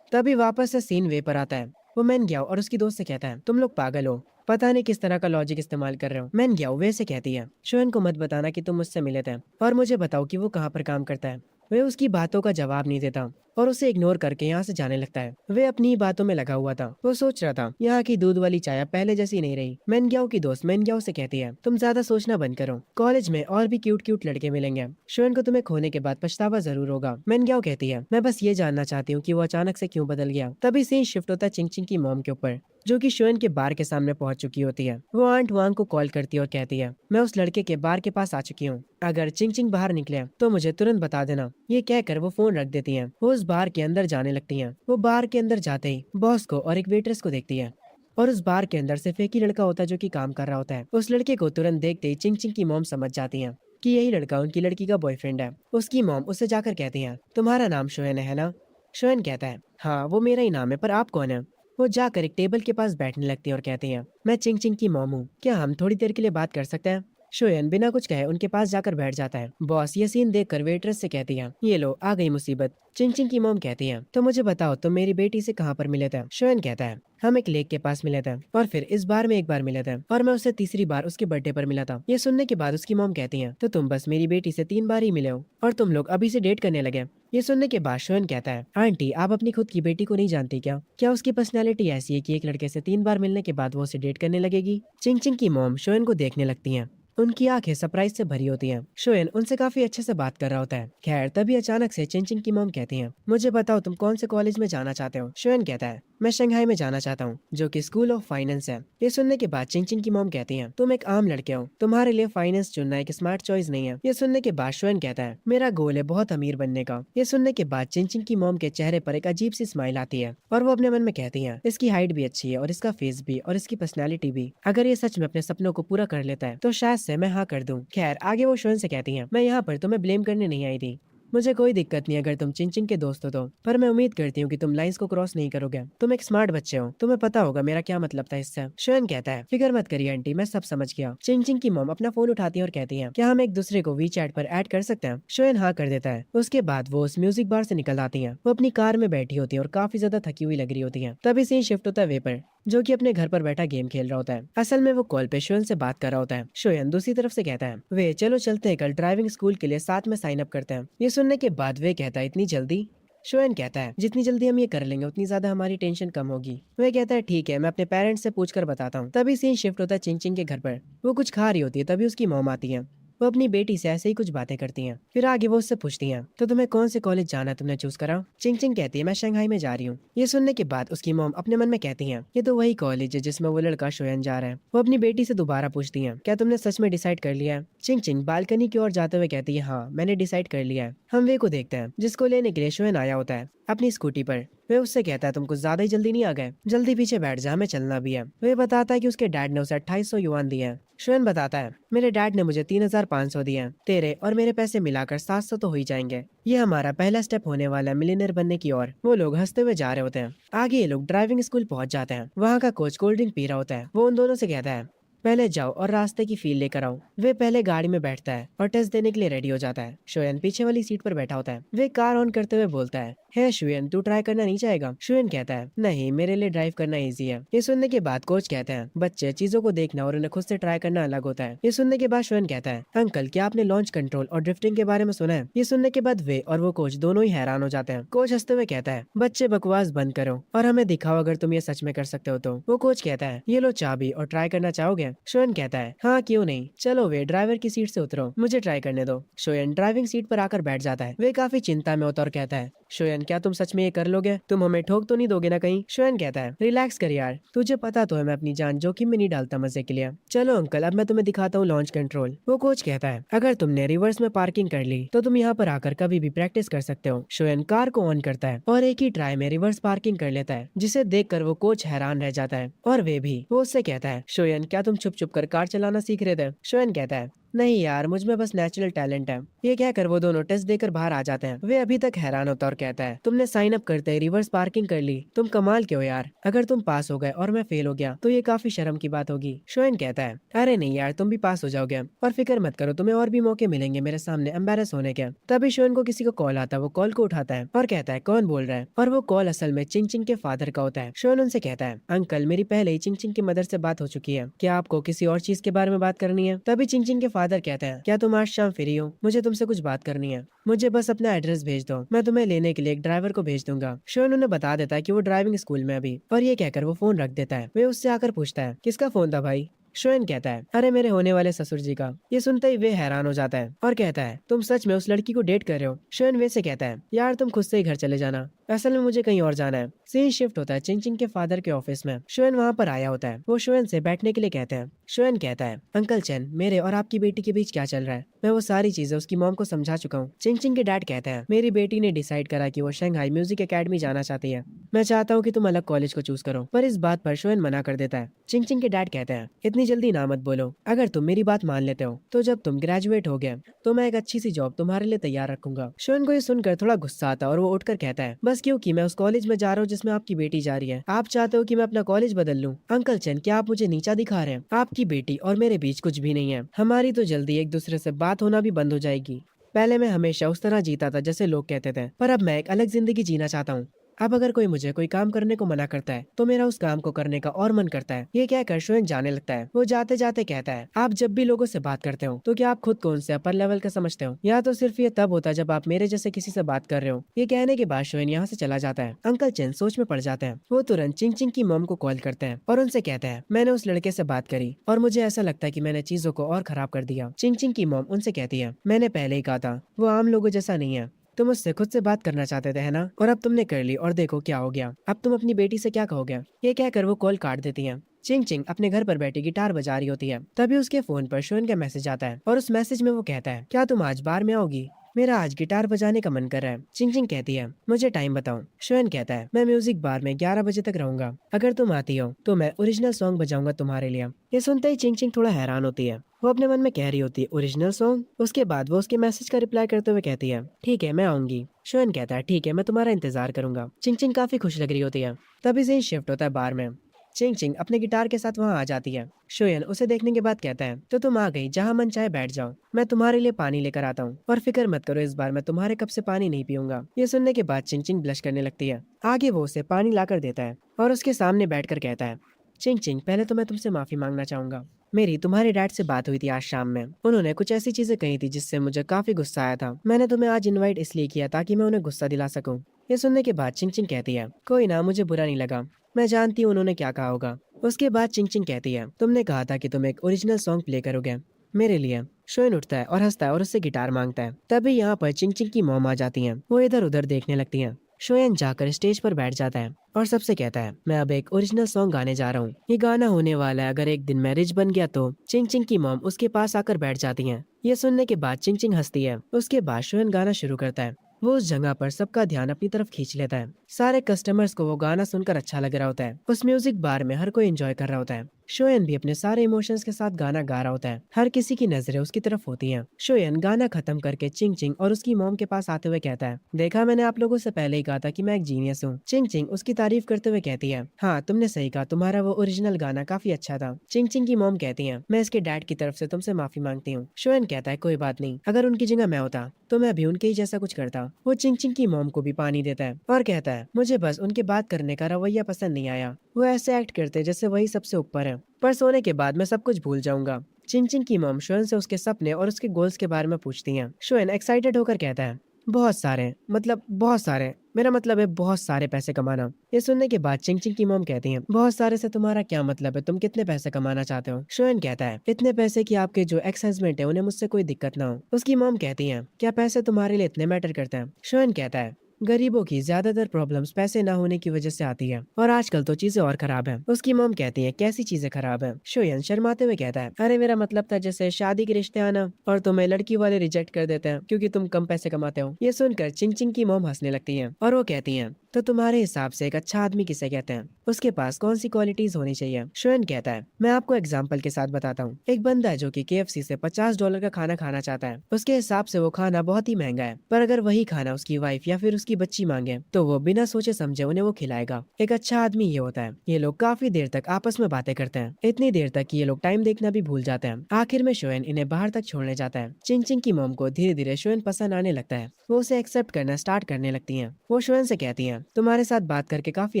तभी वापस से सीन वे पर आता है। वो मैन ग्याओ और उसकी दोस्त से कहता है, तुम लोग पागल हो, पता नहीं किस तरह का लॉजिक इस्तेमाल कर रहे हो। मैन ग्याओ वे से कहती है, शोएन को मत बताना कि तुम मुझसे मिले थे और मुझे बताओ कि वो कहाँ पर काम करता है। वे उसकी बातों का जवाब नहीं देता और उसे इग्नोर करके यहाँ से जाने लगता है। वे अपनी ही बातों में लगा हुआ था। वो सोच रहा था, यहाँ की दूध वाली चाय अब पहले जैसी नहीं रही। मेनग्याओ की दोस्त मेनग्याओ से कहती है, तुम ज्यादा सोचना बंद करो, कॉलेज में और भी क्यूट क्यूट लड़के मिलेंगे। शोएन को तुम्हें खोने के बाद पछतावा जरूर होगा। मेनग्याओ कहती है, मैं बस ये जानना चाहती हूँ कि वो अचानक से क्यों बदल गया। तभी सीन शिफ्ट होता है चिंग चिंग की मॉम के ऊपर, जो कि शोएन के बार के सामने पहुंच चुकी होती है। वो आंट वांग को कॉल करती है और कहती है, मैं उस लड़के के बार के पास आ चुकी हूँ, अगर चिंग चिंग बाहर निकले तो मुझे तुरंत बता देना। ये कहकर वो फोन रख देती हैं। वो उस बार के अंदर जाने लगती हैं। वो बार के अंदर जाते ही बॉस को और एक वेट्रेस को देखती है और उस बार के अंदर सिर्फ एक ही लड़का होता है जो कि काम कर रहा होता है। उस लड़के को तुरंत देखते ही चिंग चिंग की मॉम समझ जाती है कि यही लड़का उनकी लड़की का बॉयफ्रेंड है। उसकी मॉम उससे जाकर कहती है, तुम्हारा नाम शोएन है ना। शोएन कहता है, हाँ वो मेरा ही नाम है, पर आप कौन है। वो जाकर एक टेबल के पास बैठने लगती है और कहती है, मैं चिंग चिंग की मॉम हूँ, क्या हम थोड़ी देर के लिए बात कर सकते हैं। शोयन बिना कुछ कहे उनके पास जाकर बैठ जाता है। बॉस ये सीन देखकर वेट्रेस से कहती है, ये लो आ गई मुसीबत। चिंग चिंग की मॉम कहती है, तो मुझे बताओ तुम मेरी बेटी से कहाँ पर मिले थे? शोयन कहता है, हम एक लेक के पास मिले थे और फिर इस बार में एक बार मिले थे और मैं उससे तीसरी बार उसके बर्थडे पर मिला था। ये सुनने के बाद उसकी मॉम कहती है, तो तुम बस मेरी बेटी से 3 बार ही मिले हो और तुम लोग अभी से डेट करने लगे? ये सुनने के बाद शोयन कहता है, आंटी आप अपनी खुद की बेटी को नहीं जानती क्या? क्या उसकी पर्सनैलिटी ऐसी है कि एक लड़के से 3 बार मिलने के बाद वो उसे डेट करने लगेगी? चिंग चिंग की मॉम शोयन को देखने लगती है। उनकी आंखें सरप्राइज से भरी होती हैं। शोयन उनसे काफी अच्छे से बात कर रहा होता है। खैर तभी अचानक से चिंग चिंग की मॉम कहती हैं, मुझे बताओ तुम कौन से कॉलेज में जाना चाहते हो? शोयन कहता है, मैं शंघाई में जाना चाहता हूँ, जो कि स्कूल ऑफ फाइनेंस है। ये सुनने के बाद चिंग चिंग की मॉम कहती हैं, तुम एक आम लड़के हो, तुम्हारे लिए फाइनेंस चुनना एक स्मार्ट चॉइस नहीं है। ये सुनने के बाद शोयन कहता है, मेरा गोल है बहुत अमीर बनने का। ये सुनने के बाद चिंग चिंग की मॉम के चेहरे पर एक अजीब सी स्माइल आती है और वो अपने मन में कहती है, इसकी हाइट भी अच्छी है और इसका फेस भी और इसकी पर्सनैलिटी भी। अगर ये सच में अपने सपनों को पूरा कर लेता है तो शायद से मैं हाँ कर दूं। खैर आगे वो शोयन से कहती हैं, मैं यहाँ पर तुम्हें ब्लेम करने नहीं आई थी। मुझे कोई दिक्कत नहीं अगर तुम चिंग चिंग के दोस्त हो तो, पर मैं उम्मीद करती हूँ कि तुम लाइंस को क्रॉस नहीं करोगे। तुम एक स्मार्ट बच्चे हो, तुम्हें पता होगा मेरा क्या मतलब था इससे। शोयन कहता है, फिक्र मत करिए आंटी, मैं सब समझ गया। चिंग चिंग की मॉम अपना फोन उठाती है और कहती है, क्या हम एक दूसरे को वी चैट पर ऐड कर सकते हैं? शोयन हाँ कर देता है। उसके बाद वो उस म्यूजिक बार से निकल आती है। वो अपनी कार में बैठी होती है और काफी ज्यादा थकी हुई लग रही होती है। तभी सीन शिफ्ट होता है वे पर, जो कि अपने घर पर बैठा गेम खेल रहा होता है। असल में वो कॉल पे शोयन से बात कर रहा होता है। शोयन दूसरी तरफ से कहता है, वे चलो चलते हैं, कल ड्राइविंग स्कूल के लिए साथ में साइन अप करते हैं। ये सुनने के बाद वे कहता है, इतनी जल्दी? शोयन कहता है, जितनी जल्दी हम ये कर लेंगे उतनी ज्यादा हमारी टेंशन कम होगी। वे कहता है, ठीक है मैं अपने पेरेंट्स से पूछकर बताता हूँ। तभी सीन शिफ्ट होता है चिंग चिंग के घर पर। वो कुछ खा रही होती है, तभी उसकी मॉम आती है। वो अपनी बेटी से ऐसे ही कुछ बातें करती हैं। फिर आगे वो उससे पूछती हैं, तो तुम्हें कौन से कॉलेज जाना तुमने चूज करा? चिंग चिंग कहती है, मैं शंघाई में जा रही हूँ। ये सुनने के बाद उसकी मॉम अपने मन में कहती हैं, ये तो वही कॉलेज है जिसमें वो लड़का शोयन जा रहा है। वो अपनी बेटी से दोबारा पूछती हैं, क्या तुमने सच में डिसाइड कर लिया है? चिंग चिंग बालकनी की ओर जाते हुए कहती है, हाँ मैंने डिसाइड कर लिया है। हम वे को देखते हैं जिसको लेने के लिए शोयन आया होता है अपनी स्कूटी पर। वे उससे कहता है, तुम कुछ ज्यादा ही जल्दी नहीं आ गए? जल्दी पीछे बैठ जा, हमें चलना भी है। वे बताता है कि उसके डैड ने उसे 2800 युआन दिए हैं। शोयन बताता है, मेरे डैड ने मुझे 3500 दिए हैं। तेरे और मेरे पैसे मिलाकर 700 तो हो ही जाएंगे। ये हमारा पहला स्टेप होने वाला है मिलियनर बनने की ओर। वो लोग हंसते हुए जा रहे होते हैं। आगे ये लोग ड्राइविंग स्कूल पहुंच जाते हैं। वहाँ का कोच कोल्ड ड्रिंक पी रहा होता है। वो उन दोनों से कहता है, पहले जाओ और रास्ते की फील लेकर आओ। वे पहले गाड़ी में बैठता है और टेस्ट देने के लिए रेडी हो जाता है। शोयन पीछे वाली सीट पर बैठा होता है। वे कार ऑन करते हुए बोलता है, हे शोयन तू ट्राई करना नहीं चाहेगा? शोयन कहता है, नहीं मेरे लिए ड्राइव करना इजी है। ये सुनने के बाद कोच कहता है, बच्चे चीजों को देखना और उन्हें खुद से ट्राई करना अलग होता है। ये सुनने के बाद शोयन कहता है, अंकल क्या आपने लॉन्च कंट्रोल और ड्रिफ्टिंग के बारे में सुना है? ये सुनने के बाद वे और वो कोच दोनों ही हैरान हो जाते हैं। कोच हंसते हुए कहता है, बच्चे बकवास बंद करो और हमें दिखाओ अगर तुम ये सच में कर सकते हो तो। वो कोच कहता है, ये लो चाबी और ट्राई करना चाहोगे? शोयन कहता है, हाँ क्यों नहीं, चलो वे ड्राइवर की सीट से उतरो, मुझे ट्राई करने दो। शोयन ड्राइविंग सीट पर आकर बैठ जाता है। वे काफी चिंता में होता और कहता है, शोयन क्या तुम सच में ये कर लोगे? तुम हमें ठोक तो नहीं दोगे ना कहीं? शोयन कहता है, रिलैक्स कर यार, तुझे पता तो है मैं अपनी जान जोखिम में नहीं डालता मजे के लिए। चलो अंकल अब मैं तुम्हें दिखाता हूँ लॉन्च कंट्रोल। वो कोच कहता है, अगर तुमने रिवर्स में पार्किंग कर ली तो तुम यहाँ पर आकर कभी भी प्रैक्टिस कर सकते हो। शोयन कार को ऑन करता है और एक ही ट्राई में रिवर्स पार्किंग कर लेता है, जिसे देखकर वो कोच हैरान रह जाता है और वे भी। वो उससे कहता है, शोयन क्या तुम छुप छुप कर कार चलाना सीख रहे थे? शोयन कहता है, नहीं यार मुझ में बस नेचुरल टैलेंट है। ये कहकर वो दोनों टेस्ट देकर बाहर आ जाते हैं। वे अभी तक हैरान होता और कहता है, तुमने साइन अप करते ही रिवर्स पार्किंग कर ली, तुम कमाल के हो यार। अगर तुम पास हो गए और मैं फेल हो गया तो ये काफी शर्म की बात होगी। शोयन कहता है, अरे नहीं यार तुम भी पास हो जाओगे और फिक्र मत करो, तुम्हें और भी मौके मिलेंगे मेरे सामने एम्बेरस होने के। तभी शोयन को किसी को कॉल आता है। वो कॉल को उठाता है और कहता है, कौन बोल रहा है? और वो कॉल असल में चिंग चिंग के फादर का होता है। शोयन उनसे कहता है, अंकल मेरी पहले ही चिंग चिंग की मदर से बात हो चुकी है, क्या आपको किसी और चीज के बारे में बात करनी है? तभी चिंग चिंग के फादर कहते हैं, क्या तुम आज शाम फ्री हो? मुझे तुमसे कुछ बात करनी है, मुझे बस अपना एड्रेस भेज दो, मैं तुम्हें लेने के लिए एक ड्राइवर को भेज दूंगा। शोयन उन्हें बता देता है कि वो ड्राइविंग स्कूल में अभी, और ये कहकर वो फोन रख देता है। वे उससे आकर पूछता है, किसका फोन था भाई? शोयन कहता है, अरे मेरे होने वाले ससुर जी का। ये सुनते ही वे हैरान हो जाता है और कहता है, तुम सच में उस लड़की को डेट कर रहे हो? शोयन वे से कहता है, यार तुम खुद से ही घर चले जाना, असल में मुझे कहीं और जाना है। सीन शिफ्ट होता है चिंग चिंग के फादर के ऑफिस में। शोयन वहाँ पर आया होता है। वो शोयन से बैठने के लिए कहते हैं। शोयन कहता है, अंकल चैन मेरे और आपकी बेटी के बीच क्या चल रहा है? मैं वो सारी चीजें उसकी मॉम को समझा चुका हूँ। चिंग चिंग के डैड कहते हैं, मेरी बेटी ने डिसाइड करा कि वो शंघाई म्यूजिक एकेडमी जाना चाहती है। मैं चाहता हूँ कि तुम अलग कॉलेज को चूज करो, पर इस बात पर शोयन मना कर देता है। चिंग चिंग के डैड कहते हैं, इतनी जल्दी ना मत बोलो, अगर तुम मेरी बात मान लेते हो तो जब तुम ग्रेजुएट हो गए तो मैं एक अच्छी सी जॉब तुम्हारे लिए तैयार रखूंगा। शोयन को ये सुनकर थोड़ा गुस्सा आता और वो उठकर कहता है, बस बस क्योंकि मैं उस कॉलेज में जा रहा हूँ जिसमें आपकी बेटी जा रही है। आप चाहते हो कि मैं अपना कॉलेज बदल लूं? अंकल चेन, क्या आप मुझे नीचा दिखा रहे हैं? आपकी बेटी और मेरे बीच कुछ भी नहीं है। हमारी तो जल्दी एक दूसरे से बात होना भी बंद हो जाएगी। पहले मैं हमेशा उस तरह जीता था जैसे लोग कहते थे, पर अब मैं एक अलग जिंदगी जीना चाहता हूँ। अब अगर कोई मुझे कोई काम करने को मना करता है तो मेरा उस काम को करने का और मन करता है। ये कहकर शोएन जाने लगता है। वो जाते जाते कहता है, आप जब भी लोगों से बात करते हो तो क्या आप खुद को उनसे अपर लेवल का समझते हो, या तो सिर्फ ये तब होता है जब आप मेरे जैसे किसी से बात कर रहे हो। ये कहने के बाद शोएन यहाँ से चला जाता है। अंकल चेन सोच में पड़ जाते हैं। वो तुरंत चिंग चिंग की मॉम को कॉल करते हैं और उनसे कहते हैं, मैंने उस लड़के से बात करी और मुझे ऐसा लगता है कि मैंने चीजों को और खराब कर दिया। चिंग चिंग की मॉम उनसे कहती है, मैंने पहले ही कहा था, वो आम लोगों जैसा नहीं है। तुम मुझसे खुद से बात करना चाहते थे, है ना? और अब तुमने कर ली और देखो क्या हो गया। अब तुम अपनी बेटी से क्या कहोगे? ये कहकर वो कॉल काट देती हैं। चिंग चिंग अपने घर पर बैठी गिटार बजा रही होती है। तभी उसके फोन पर शोन का मैसेज आता है और उस मैसेज में वो कहता है, क्या तुम आज बार में आओगी? मेरा आज गिटार बजाने का मन कर रहा है। चिंग चिंग कहती है, मुझे टाइम बताओ। शोन कहता है, मैं म्यूजिक बार में 11 बजे तक रहूंगा। अगर तुम आती हो तो मैं ओरिजिनल सॉन्ग बजाऊंगा तुम्हारे लिए। ये सुनते ही चिंग चिंग थोड़ा हैरान होती है। वो अपने मन में कह रही होती है, ओरिजिनल सॉन्ग? उसके बाद वो उसके मैसेज का रिप्लाई करते हुए कहती है, ठीक है मैं आऊंगी। शोन कहता है, ठीक है मैं तुम्हारा इंतजार करूंगा। चिंग चिंग काफी खुश लग रही होती है। तभी से ही शिफ्ट होता है बार में। चिंग चिंग अपने गिटार के साथ वहां आ जाती है। शोयन उसे देखने के बाद कहता है, तो तुम आ गई, जहां मन चाहे बैठ जाओ। मैं तुम्हारे लिए पानी लेकर आता हूँ और फिक्र मत करो, इस बार मैं तुम्हारे कप से पानी नहीं पीऊंगा। ये सुनने के बाद चिंग चिंग ब्लश करने लगती है। आगे वो उसे पानी लाकर देता है और उसके सामने बैठकर कहता है, चिंग चिंग पहले तो मैं तुमसे माफी मांगना चाहूंगा। मेरी तुम्हारे डैड से बात हुई थी आज शाम में। उन्होंने कुछ ऐसी चीजें कही थी जिससे मुझे काफी गुस्सा आया था। मैंने तुम्हें आज इनवाइट इसलिए किया ताकि मैं उन्हें गुस्सा दिला सकूं। ये सुनने के बाद चिंग चिंग कहती है, कोई ना, मुझे बुरा नहीं लगा। मैं जानती हूँ उन्होंने क्या कहा होगा। उसके बाद चिंग चिंग कहती है, तुमने कहा था कि तुम एक ओरिजिनल सॉन्ग प्ले करोगे मेरे लिए। शोएन उठता है और हंसता है और उससे गिटार मांगता है। तभी यहाँ पर चिंग चिंग की मॉम आ जाती हैं। वो इधर उधर देखने लगती हैं। शोएन जाकर स्टेज पर बैठ जाता है और सबसे कहता है, मैं अब एक ओरिजिनल सॉन्ग गाने जा रहा हूँ। ये गाना होने वाला है, अगर एक दिन मैं रिच बन गया तो। चिंग चिंग की मॉम उसके पास आकर बैठ जाती हैं। ये सुनने के बाद चिंग चिंग हंसती है। उसके बाद शोएन गाना शुरू करता है। वो उस जगह पर सबका ध्यान अपनी तरफ खींच लेता है। सारे कस्टमर्स को वो गाना सुनकर अच्छा लग रहा होता है। उस म्यूजिक बार में हर कोई एंजॉय कर रहा होता है। शोयन भी अपने सारे इमोशंस के साथ गाना गा रहा होता है। हर किसी की नजरें उसकी तरफ होती हैं। शोयन गाना खत्म करके चिंग चिंग और उसकी मॉम के पास आते हुए कहता है, देखा, मैंने आप लोगों से पहले ही कहा था कि मैं एक जीनियस हूँ। चिंग चिंग उसकी तारीफ करते हुए कहती है, हाँ तुमने सही कहा, तुम्हारा वो ओरिजिनल गाना काफी अच्छा था। चिंग चिंग की मॉम कहती है, मैं इसके डैड की तरफ से तुमसे माफी मांगती हूँ। शोयन कहता है, कोई बात नहीं, अगर उनकी जगह मैं होता तो मैं भी उनके ही जैसा कुछ करता। वो चिंग चिंग की मॉम को भी पानी देता है और कहता है, मुझे बस उनके बात करने का रवैया पसंद नहीं आया। वो ऐसे एक्ट करते जैसे वही सबसे ऊपर है, पर सोने के बाद मैं सब कुछ भूल जाऊंगा। चिंग चिंग की मॉम शोएन से उसके सपने और उसके गोल्स के बारे में पूछती हैं। शोएन एक्साइटेड होकर कहता है, बहुत सारे, मतलब बहुत सारे, मेरा मतलब है बहुत सारे पैसे कमाना। ये सुनने के बाद चिंग चिंग की मॉम कहती हैं, बहुत सारे से तुम्हारा क्या मतलब है, तुम कितने पैसे कमाना चाहते हो? शोएन कहता है, इतने पैसे कि आपके जो एक्स हस्बैंड है उन्हें मुझसे कोई दिक्कत ना हो। उसकी मॉम कहती है, क्या पैसे तुम्हारे लिए इतने मैटर करते हैं? शोएन कहता है, गरीबों की ज्यादातर प्रॉब्लम्स पैसे ना होने की वजह से आती है और आजकल तो चीजें और खराब हैं। उसकी मॉम कहती है, कैसी चीजें खराब हैं? शोयन शर्माते हुए कहता है, अरे मेरा मतलब था जैसे शादी के रिश्ते आना और तुम्हें लड़की वाले रिजेक्ट कर देते हैं क्योंकि तुम कम पैसे कमाते हो। ये सुनकर चिंग चिंग की मॉम हंसने लगती है और वो कहती है, तो तुम्हारे हिसाब से एक अच्छा आदमी किसे कहते हैं? उसके पास कौन सी क्वालिटीज होनी चाहिए? शोएन कहता है, मैं आपको एग्जाम्पल के साथ बताता हूँ। एक बंदा है जो कि KFC से $50 का खाना खाना चाहता है। उसके हिसाब से वो खाना बहुत ही महंगा है, पर अगर वही खाना उसकी वाइफ या फिर उसकी बच्ची मांगे तो वो बिना सोचे समझे उन्हें वो खिलाएगा। एक अच्छा आदमी ये होता है। ये लोग काफी देर तक आपस में बातें करते हैं, इतनी देर तक कि ये लोग टाइम देखना भी भूल जाते हैं। आखिर में शोएन इन्हें बाहर तक छोड़ने जाता है। चिंग चिंग की मॉम को धीरे धीरे शोएन पसंद आने लगता है। वो उसे एक्सेप्ट करना स्टार्ट करने लगती है। वो शोएन से कहती है, तुम्हारे साथ बात करके काफी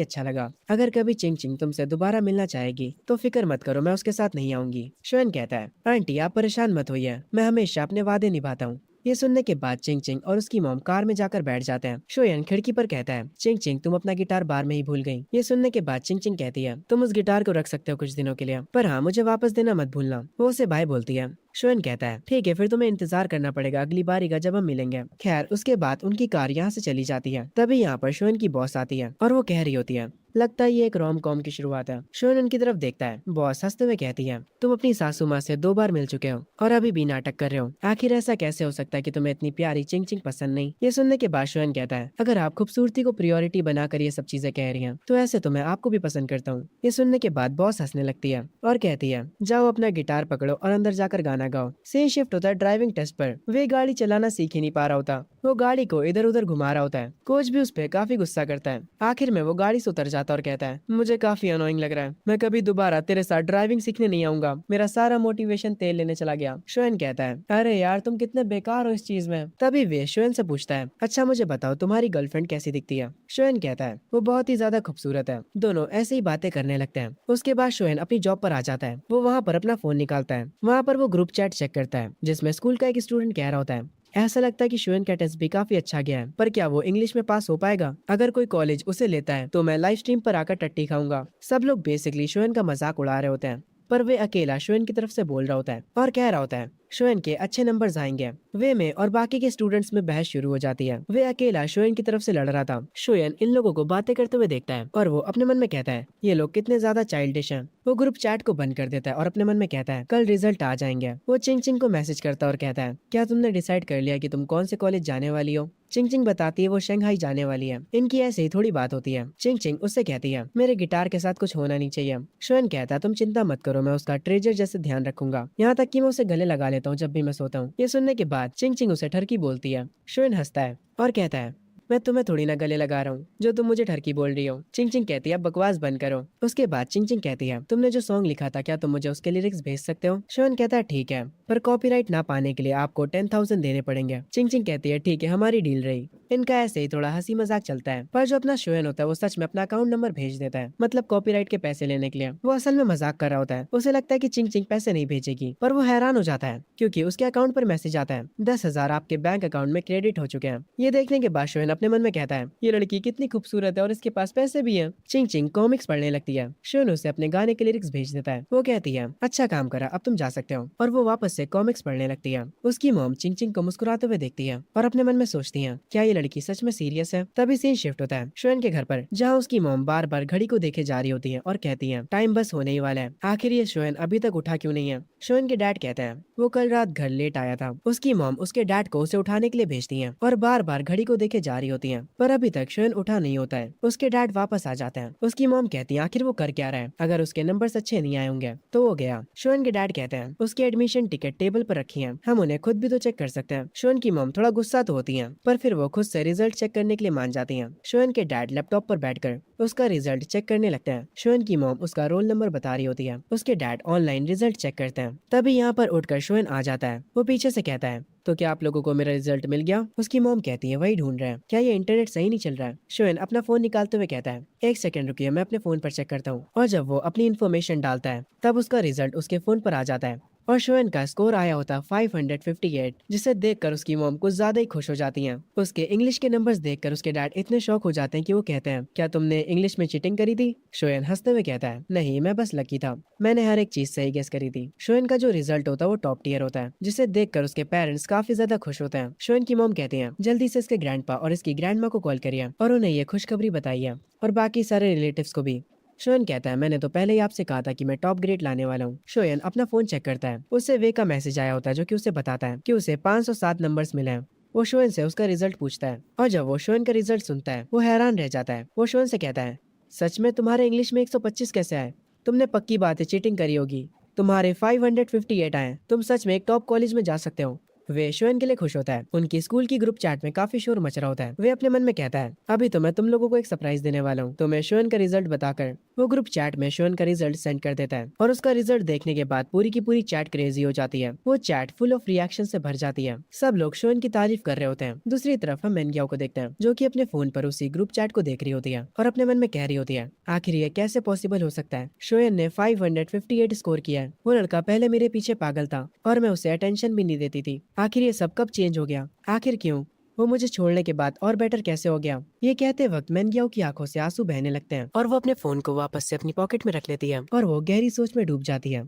अच्छा लगा। अगर कभी चिंग चिंग तुमसे दोबारा मिलना चाहेगी तो फिक्र मत करो, मैं उसके साथ नहीं आऊंगी। शोएन कहता है, आंटी आप परेशान मत होइए, मैं हमेशा अपने वादे निभाता हूँ। ये सुनने के बाद चिंग चिंग और उसकी मॉम कार में जाकर बैठ जाते हैं। शोयन खिड़की पर कहता है, चिंग चिंग तुम अपना गिटार बार में ही भूल गई। ये सुनने के बाद चिंग चिंग कहती है, तुम उस गिटार को रख सकते हो कुछ दिनों के लिए, पर हाँ मुझे वापस देना मत भूलना। वो उसे बाय बोलती है। शोएन कहता है, ठीक है फिर तुम्हें इंतजार करना पड़ेगा अगली बारी का जब हम मिलेंगे। खैर उसके बाद उनकी कार यहाँ से चली जाती है। तभी यहाँ पर शोएन की बॉस आती है और वो कह रही होती है, लगता है ये एक रोम कॉम की शुरुआत है। शोएन उनकी तरफ देखता है। बॉस हंसते हुए कहती है, तुम अपनी सासू माँ से 2 बार मिल चुके हो और अभी भी नाटक कर रहे हो। आखिर ऐसा कैसे हो सकता है कि तुम्हें इतनी प्यारी चिंग चिंग पसंद नहीं? ये सुनने के बाद शोएन कहता है, अगर आप खूबसूरती को प्रायोरिटी बनाकर ये सब चीजें कह रही हैं तो ऐसे तो मैं आपको भी पसंद करता हूँ। ये सुनने के बाद बॉस हंसने लगती है और कहती है, जाओ अपना गिटार पकड़ो और अंदर जाकर गाना गाँव। सीन शिफ्ट होता है ड्राइविंग टेस्ट पर। वे गाड़ी चलाना सीख ही नहीं पा रहा होता। वो गाड़ी को इधर उधर घुमा रहा होता है। कोच भी उस पे काफी गुस्सा करता है। आखिर में वो गाड़ी से उतर जाता और कहता है, मुझे काफी अनोइंग लग रहा है, मैं कभी दोबारा तेरे साथ ड्राइविंग सीखने नहीं आऊंगा। मेरा सारा मोटिवेशन तेल लेने चला गया। शोएन कहता है, अरे यार तुम कितने बेकार हो इस चीज में। तभी वे शोएन से पूछता है, अच्छा मुझे बताओ तुम्हारी गर्लफ्रेंड कैसी दिखती है। शोएन कहता है, वो बहुत ही ज्यादा खूबसूरत है। दोनों ऐसे ही बातें करने लगते हैं। उसके बाद शोएन अपनी जॉब पर आ जाता है। वो वहाँ पर अपना फोन निकालता है। वहाँ पर वो ग्रुप चैट चेक करता है जिसमें स्कूल का एक स्टूडेंट कह रहा होता है, ऐसा लगता है कि शोएन का टेस्ट भी काफी अच्छा गया है, पर क्या वो इंग्लिश में पास हो पाएगा। अगर कोई कॉलेज उसे लेता है तो मैं लाइव स्ट्रीम पर आकर टट्टी खाऊंगा। सब लोग बेसिकली शोएन का मजाक उड़ा रहे होते हैं, पर वे अकेला शोएन की तरफ से बोल रहा होता है और कह रहा होता है, शोएन के अच्छे नंबर्स आएंगे। वे में और बाकी के स्टूडेंट्स में बहस शुरू हो जाती है। वे अकेला शोएन की तरफ से लड़ रहा था। शोएन इन लोगों को बातें करते हुए देखता है और वो अपने मन में कहता है, ये लोग कितने ज्यादा चाइल्डिश हैं। वो ग्रुप चैट को बंद कर देता है और अपने मन में कहता है, कल रिजल्ट आ जाएंगे। वो चिंग चिंग को मैसेज करता है और कहता है, क्या तुमने डिसाइड कर लिया कि तुम कौन से कॉलेज जाने वाली हो। चिंग चिंग बताती है वो शंघाई जाने वाली है। इनकी ऐसे ही थोड़ी बात होती है। चिंग चिंग उससे कहती है, मेरे गिटार के साथ कुछ होना नहीं चाहिए। शोएन कहता है, तुम चिंता मत करो, मैं उसका ट्रेजर जैसे ध्यान रखूंगा। यहाँ तक कि मैं उसे गले लगा लेता हूँ जब भी मैं सोता हूँ। ये सुनने के बाद चिंग चिंग उसे ठरकी बोलती है। शोएन हंसता है और कहता है, मैं तुम्हें थोड़ी ना गले लगा रहा हूँ जो तुम मुझे ठरकी बोल रही हो। चिंग चिंग कहती है, अब बकवास बंद करो। उसके बाद चिंग चिंग कहती है, तुमने जो सॉन्ग लिखा था क्या तुम मुझे उसके लिरिक्स भेज सकते हो। शोएन कहता है, ठीक है, पर कॉपीराइट ना पाने के लिए आपको 10,000 देने पड़ेंगे। चिंग चिंग कहती है, ठीक है, हमारी डील रही। इनका ऐसे ही थोड़ा हंसी मजाक चलता है, पर जो अपना शोएन होता है वो सच में अपना अकाउंट नंबर भेज देता है, मतलब कॉपीराइट के पैसे लेने के लिए। वो असल में मजाक कर रहा होता है। उसे लगता है कि चिंग चिंग पैसे नहीं भेजेगी, पर वो हैरान हो जाता है क्योंकि उसके अकाउंट पर मैसेज आता है, 10,000 आपके बैंक अकाउंट में क्रेडिट हो चुके हैं। ये देखने के बाद शोएन अपने मन में कहता है, ये लड़की कितनी खूबसूरत है और इसके पास पैसे भी हैं। चिंग चिंग कॉमिक्स पढ़ने लगती है। शोएन उसे अपने गाने के लिरिक्स भेज देता है। वो कहती है, अच्छा काम करा, अब तुम जा सकते हो। और वो वापस से कॉमिक्स पढ़ने लगती है। उसकी मॉम चिंग चिंग को मुस्कुराते हुए देखती है और अपने मन में सोचती है, क्या ये लड़की सच में सीरियस है। तभी सीन शिफ्ट होता है शोएन के घर पर, जहाँ उसकी मॉम बार बार घड़ी को देखे जा रही होती है और कहती है, टाइम बस होने ही वाला है। आखिर ये शोएन अभी तक उठा क्यों नहीं है। शोएन के डैड कहते हैं, वो कल रात घर लेट आया था। उसकी मॉम उसके डैड को उसे उठाने के लिए भेजती है और बार बार घड़ी को देखे जा रही होती है, पर अभी तक शोएन उठा नहीं होता है। उसके डैड वापस आ जाते हैं। उसकी मॉम कहती है, आखिर वो कर क्या रहा है, अगर उसके नंबर्स अच्छे नहीं आए होंगे तो वो गया। शोएन के डैड कहते हैं, उसकी एडमिशन टिकट टेबल पर रखी है, हम उन्हें खुद भी तो चेक कर सकते हैं। शोएन की मॉम थोड़ा गुस्सा तो होती है, पर फिर वो खुद से रिजल्ट चेक करने के लिए मान जाती है। शोएन के डैड लैपटॉप पर बैठकर उसका रिजल्ट चेक करने लगते हैं। शोएन की मॉम उसका रोल नंबर बता रही होती है। उसके डैड ऑनलाइन रिजल्ट चेक करते हैं। तभी यहाँ पर उठकर शोएन आ जाता है। वो पीछे से कहता है, तो क्या आप लोगों को मेरा रिजल्ट मिल गया। उसकी मॉम कहती है, वही ढूंढ रहे हैं, क्या ये इंटरनेट सही नहीं चल रहा है। शोएन अपना फोन निकालते हुए कहता है, एक सेकंड रुकिए, मैं अपने फोन पर चेक करता हूँ। और जब वो अपनी इन्फॉर्मेशन डालता है तब उसका रिजल्ट उसके फोन पर आ जाता है और शोएन का स्कोर आया होता 558, जिसे देखकर उसकी मॉम कुछ ज्यादा ही खुश हो जाती हैं। उसके इंग्लिश के नंबर्स देखकर उसके डैड इतने शौक हो जाते हैं कि वो कहते हैं, क्या तुमने इंग्लिश में चीटिंग करी थी। शोएन हंसते हुए कहता है, नहीं, मैं बस लकी था, मैंने हर एक चीज सही गेस करी थी। शोएन का जो रिजल्ट होता है वो टॉप टियर होता है, जिसे देखकर उसके पेरेंट्स काफी ज्यादा खुश होते हैं। शोएन की मॉम कहती है, जल्दी से इसके ग्रैंडपा और इसकी ग्रैंडमा को कॉल करिए और उन्हें ये खुशखबरी बताइए और बाकी सारे रिलेटिव्स को भी। शोएन कहता है, मैंने तो पहले ही आपसे कहा था कि मैं टॉप ग्रेड लाने वाला हूँ। शोएन अपना फोन चेक करता है। उससे वे का मैसेज आया होता है जो कि उसे बताता है कि उसे 507 नंबर्स मिले हैं। वो शोएन से उसका रिजल्ट पूछता है और जब वो शोएन का रिजल्ट सुनता है वो हैरान रह जाता है। वो शोएन से कहता है, सच में तुम्हारे इंग्लिश में 125 कैसे आए। तुमने पक्की बात है चीटिंग करी होगी। तुम्हारे 558 आए, तुम सच में एक टॉप कॉलेज में जा सकते हो। वे शोएन के लिए खुश होता है। उनकी स्कूल की ग्रुप चैट में काफी शोर मच रहा होता है। वे अपने मन में कहता है, अभी तो मैं तुम लोगों को एक सरप्राइज देने वाला हूँ। तो मैं शोएन का रिजल्ट बताकर वो ग्रुप चैट में शोएन का रिजल्ट सेंड कर देता है और उसका रिजल्ट देखने के बाद पूरी की पूरी चैट क्रेजी हो जाती है। वो चैट फुल ऑफ रिएक्शन से भर जाती है। सब लोग शोएन की तारीफ कर रहे होते हैं। दूसरी तरफ हम मेनग्याओ को देखते हैं जो कि अपने फोन पर उसी ग्रुप चैट को देख रही होती है और अपने मन में कह रही होती है, आखिर ये कैसे पॉसिबल हो सकता है। शोएन ने 558 स्कोर किया है। वो लड़का पहले मेरे पीछे पागल था और मैं उसे अटेंशन भी नहीं देती थी। आखिर ये सब कब चेंज हो गया, आखिर क्यों, वो मुझे छोड़ने के बाद और बेटर कैसे हो गया। ये कहते वक्त मेनग्याओ की आंखों से आंसू बहने लगते हैं और वो अपने फोन को वापस से अपनी पॉकेट में रख लेती है और वो गहरी सोच में डूब जाती है।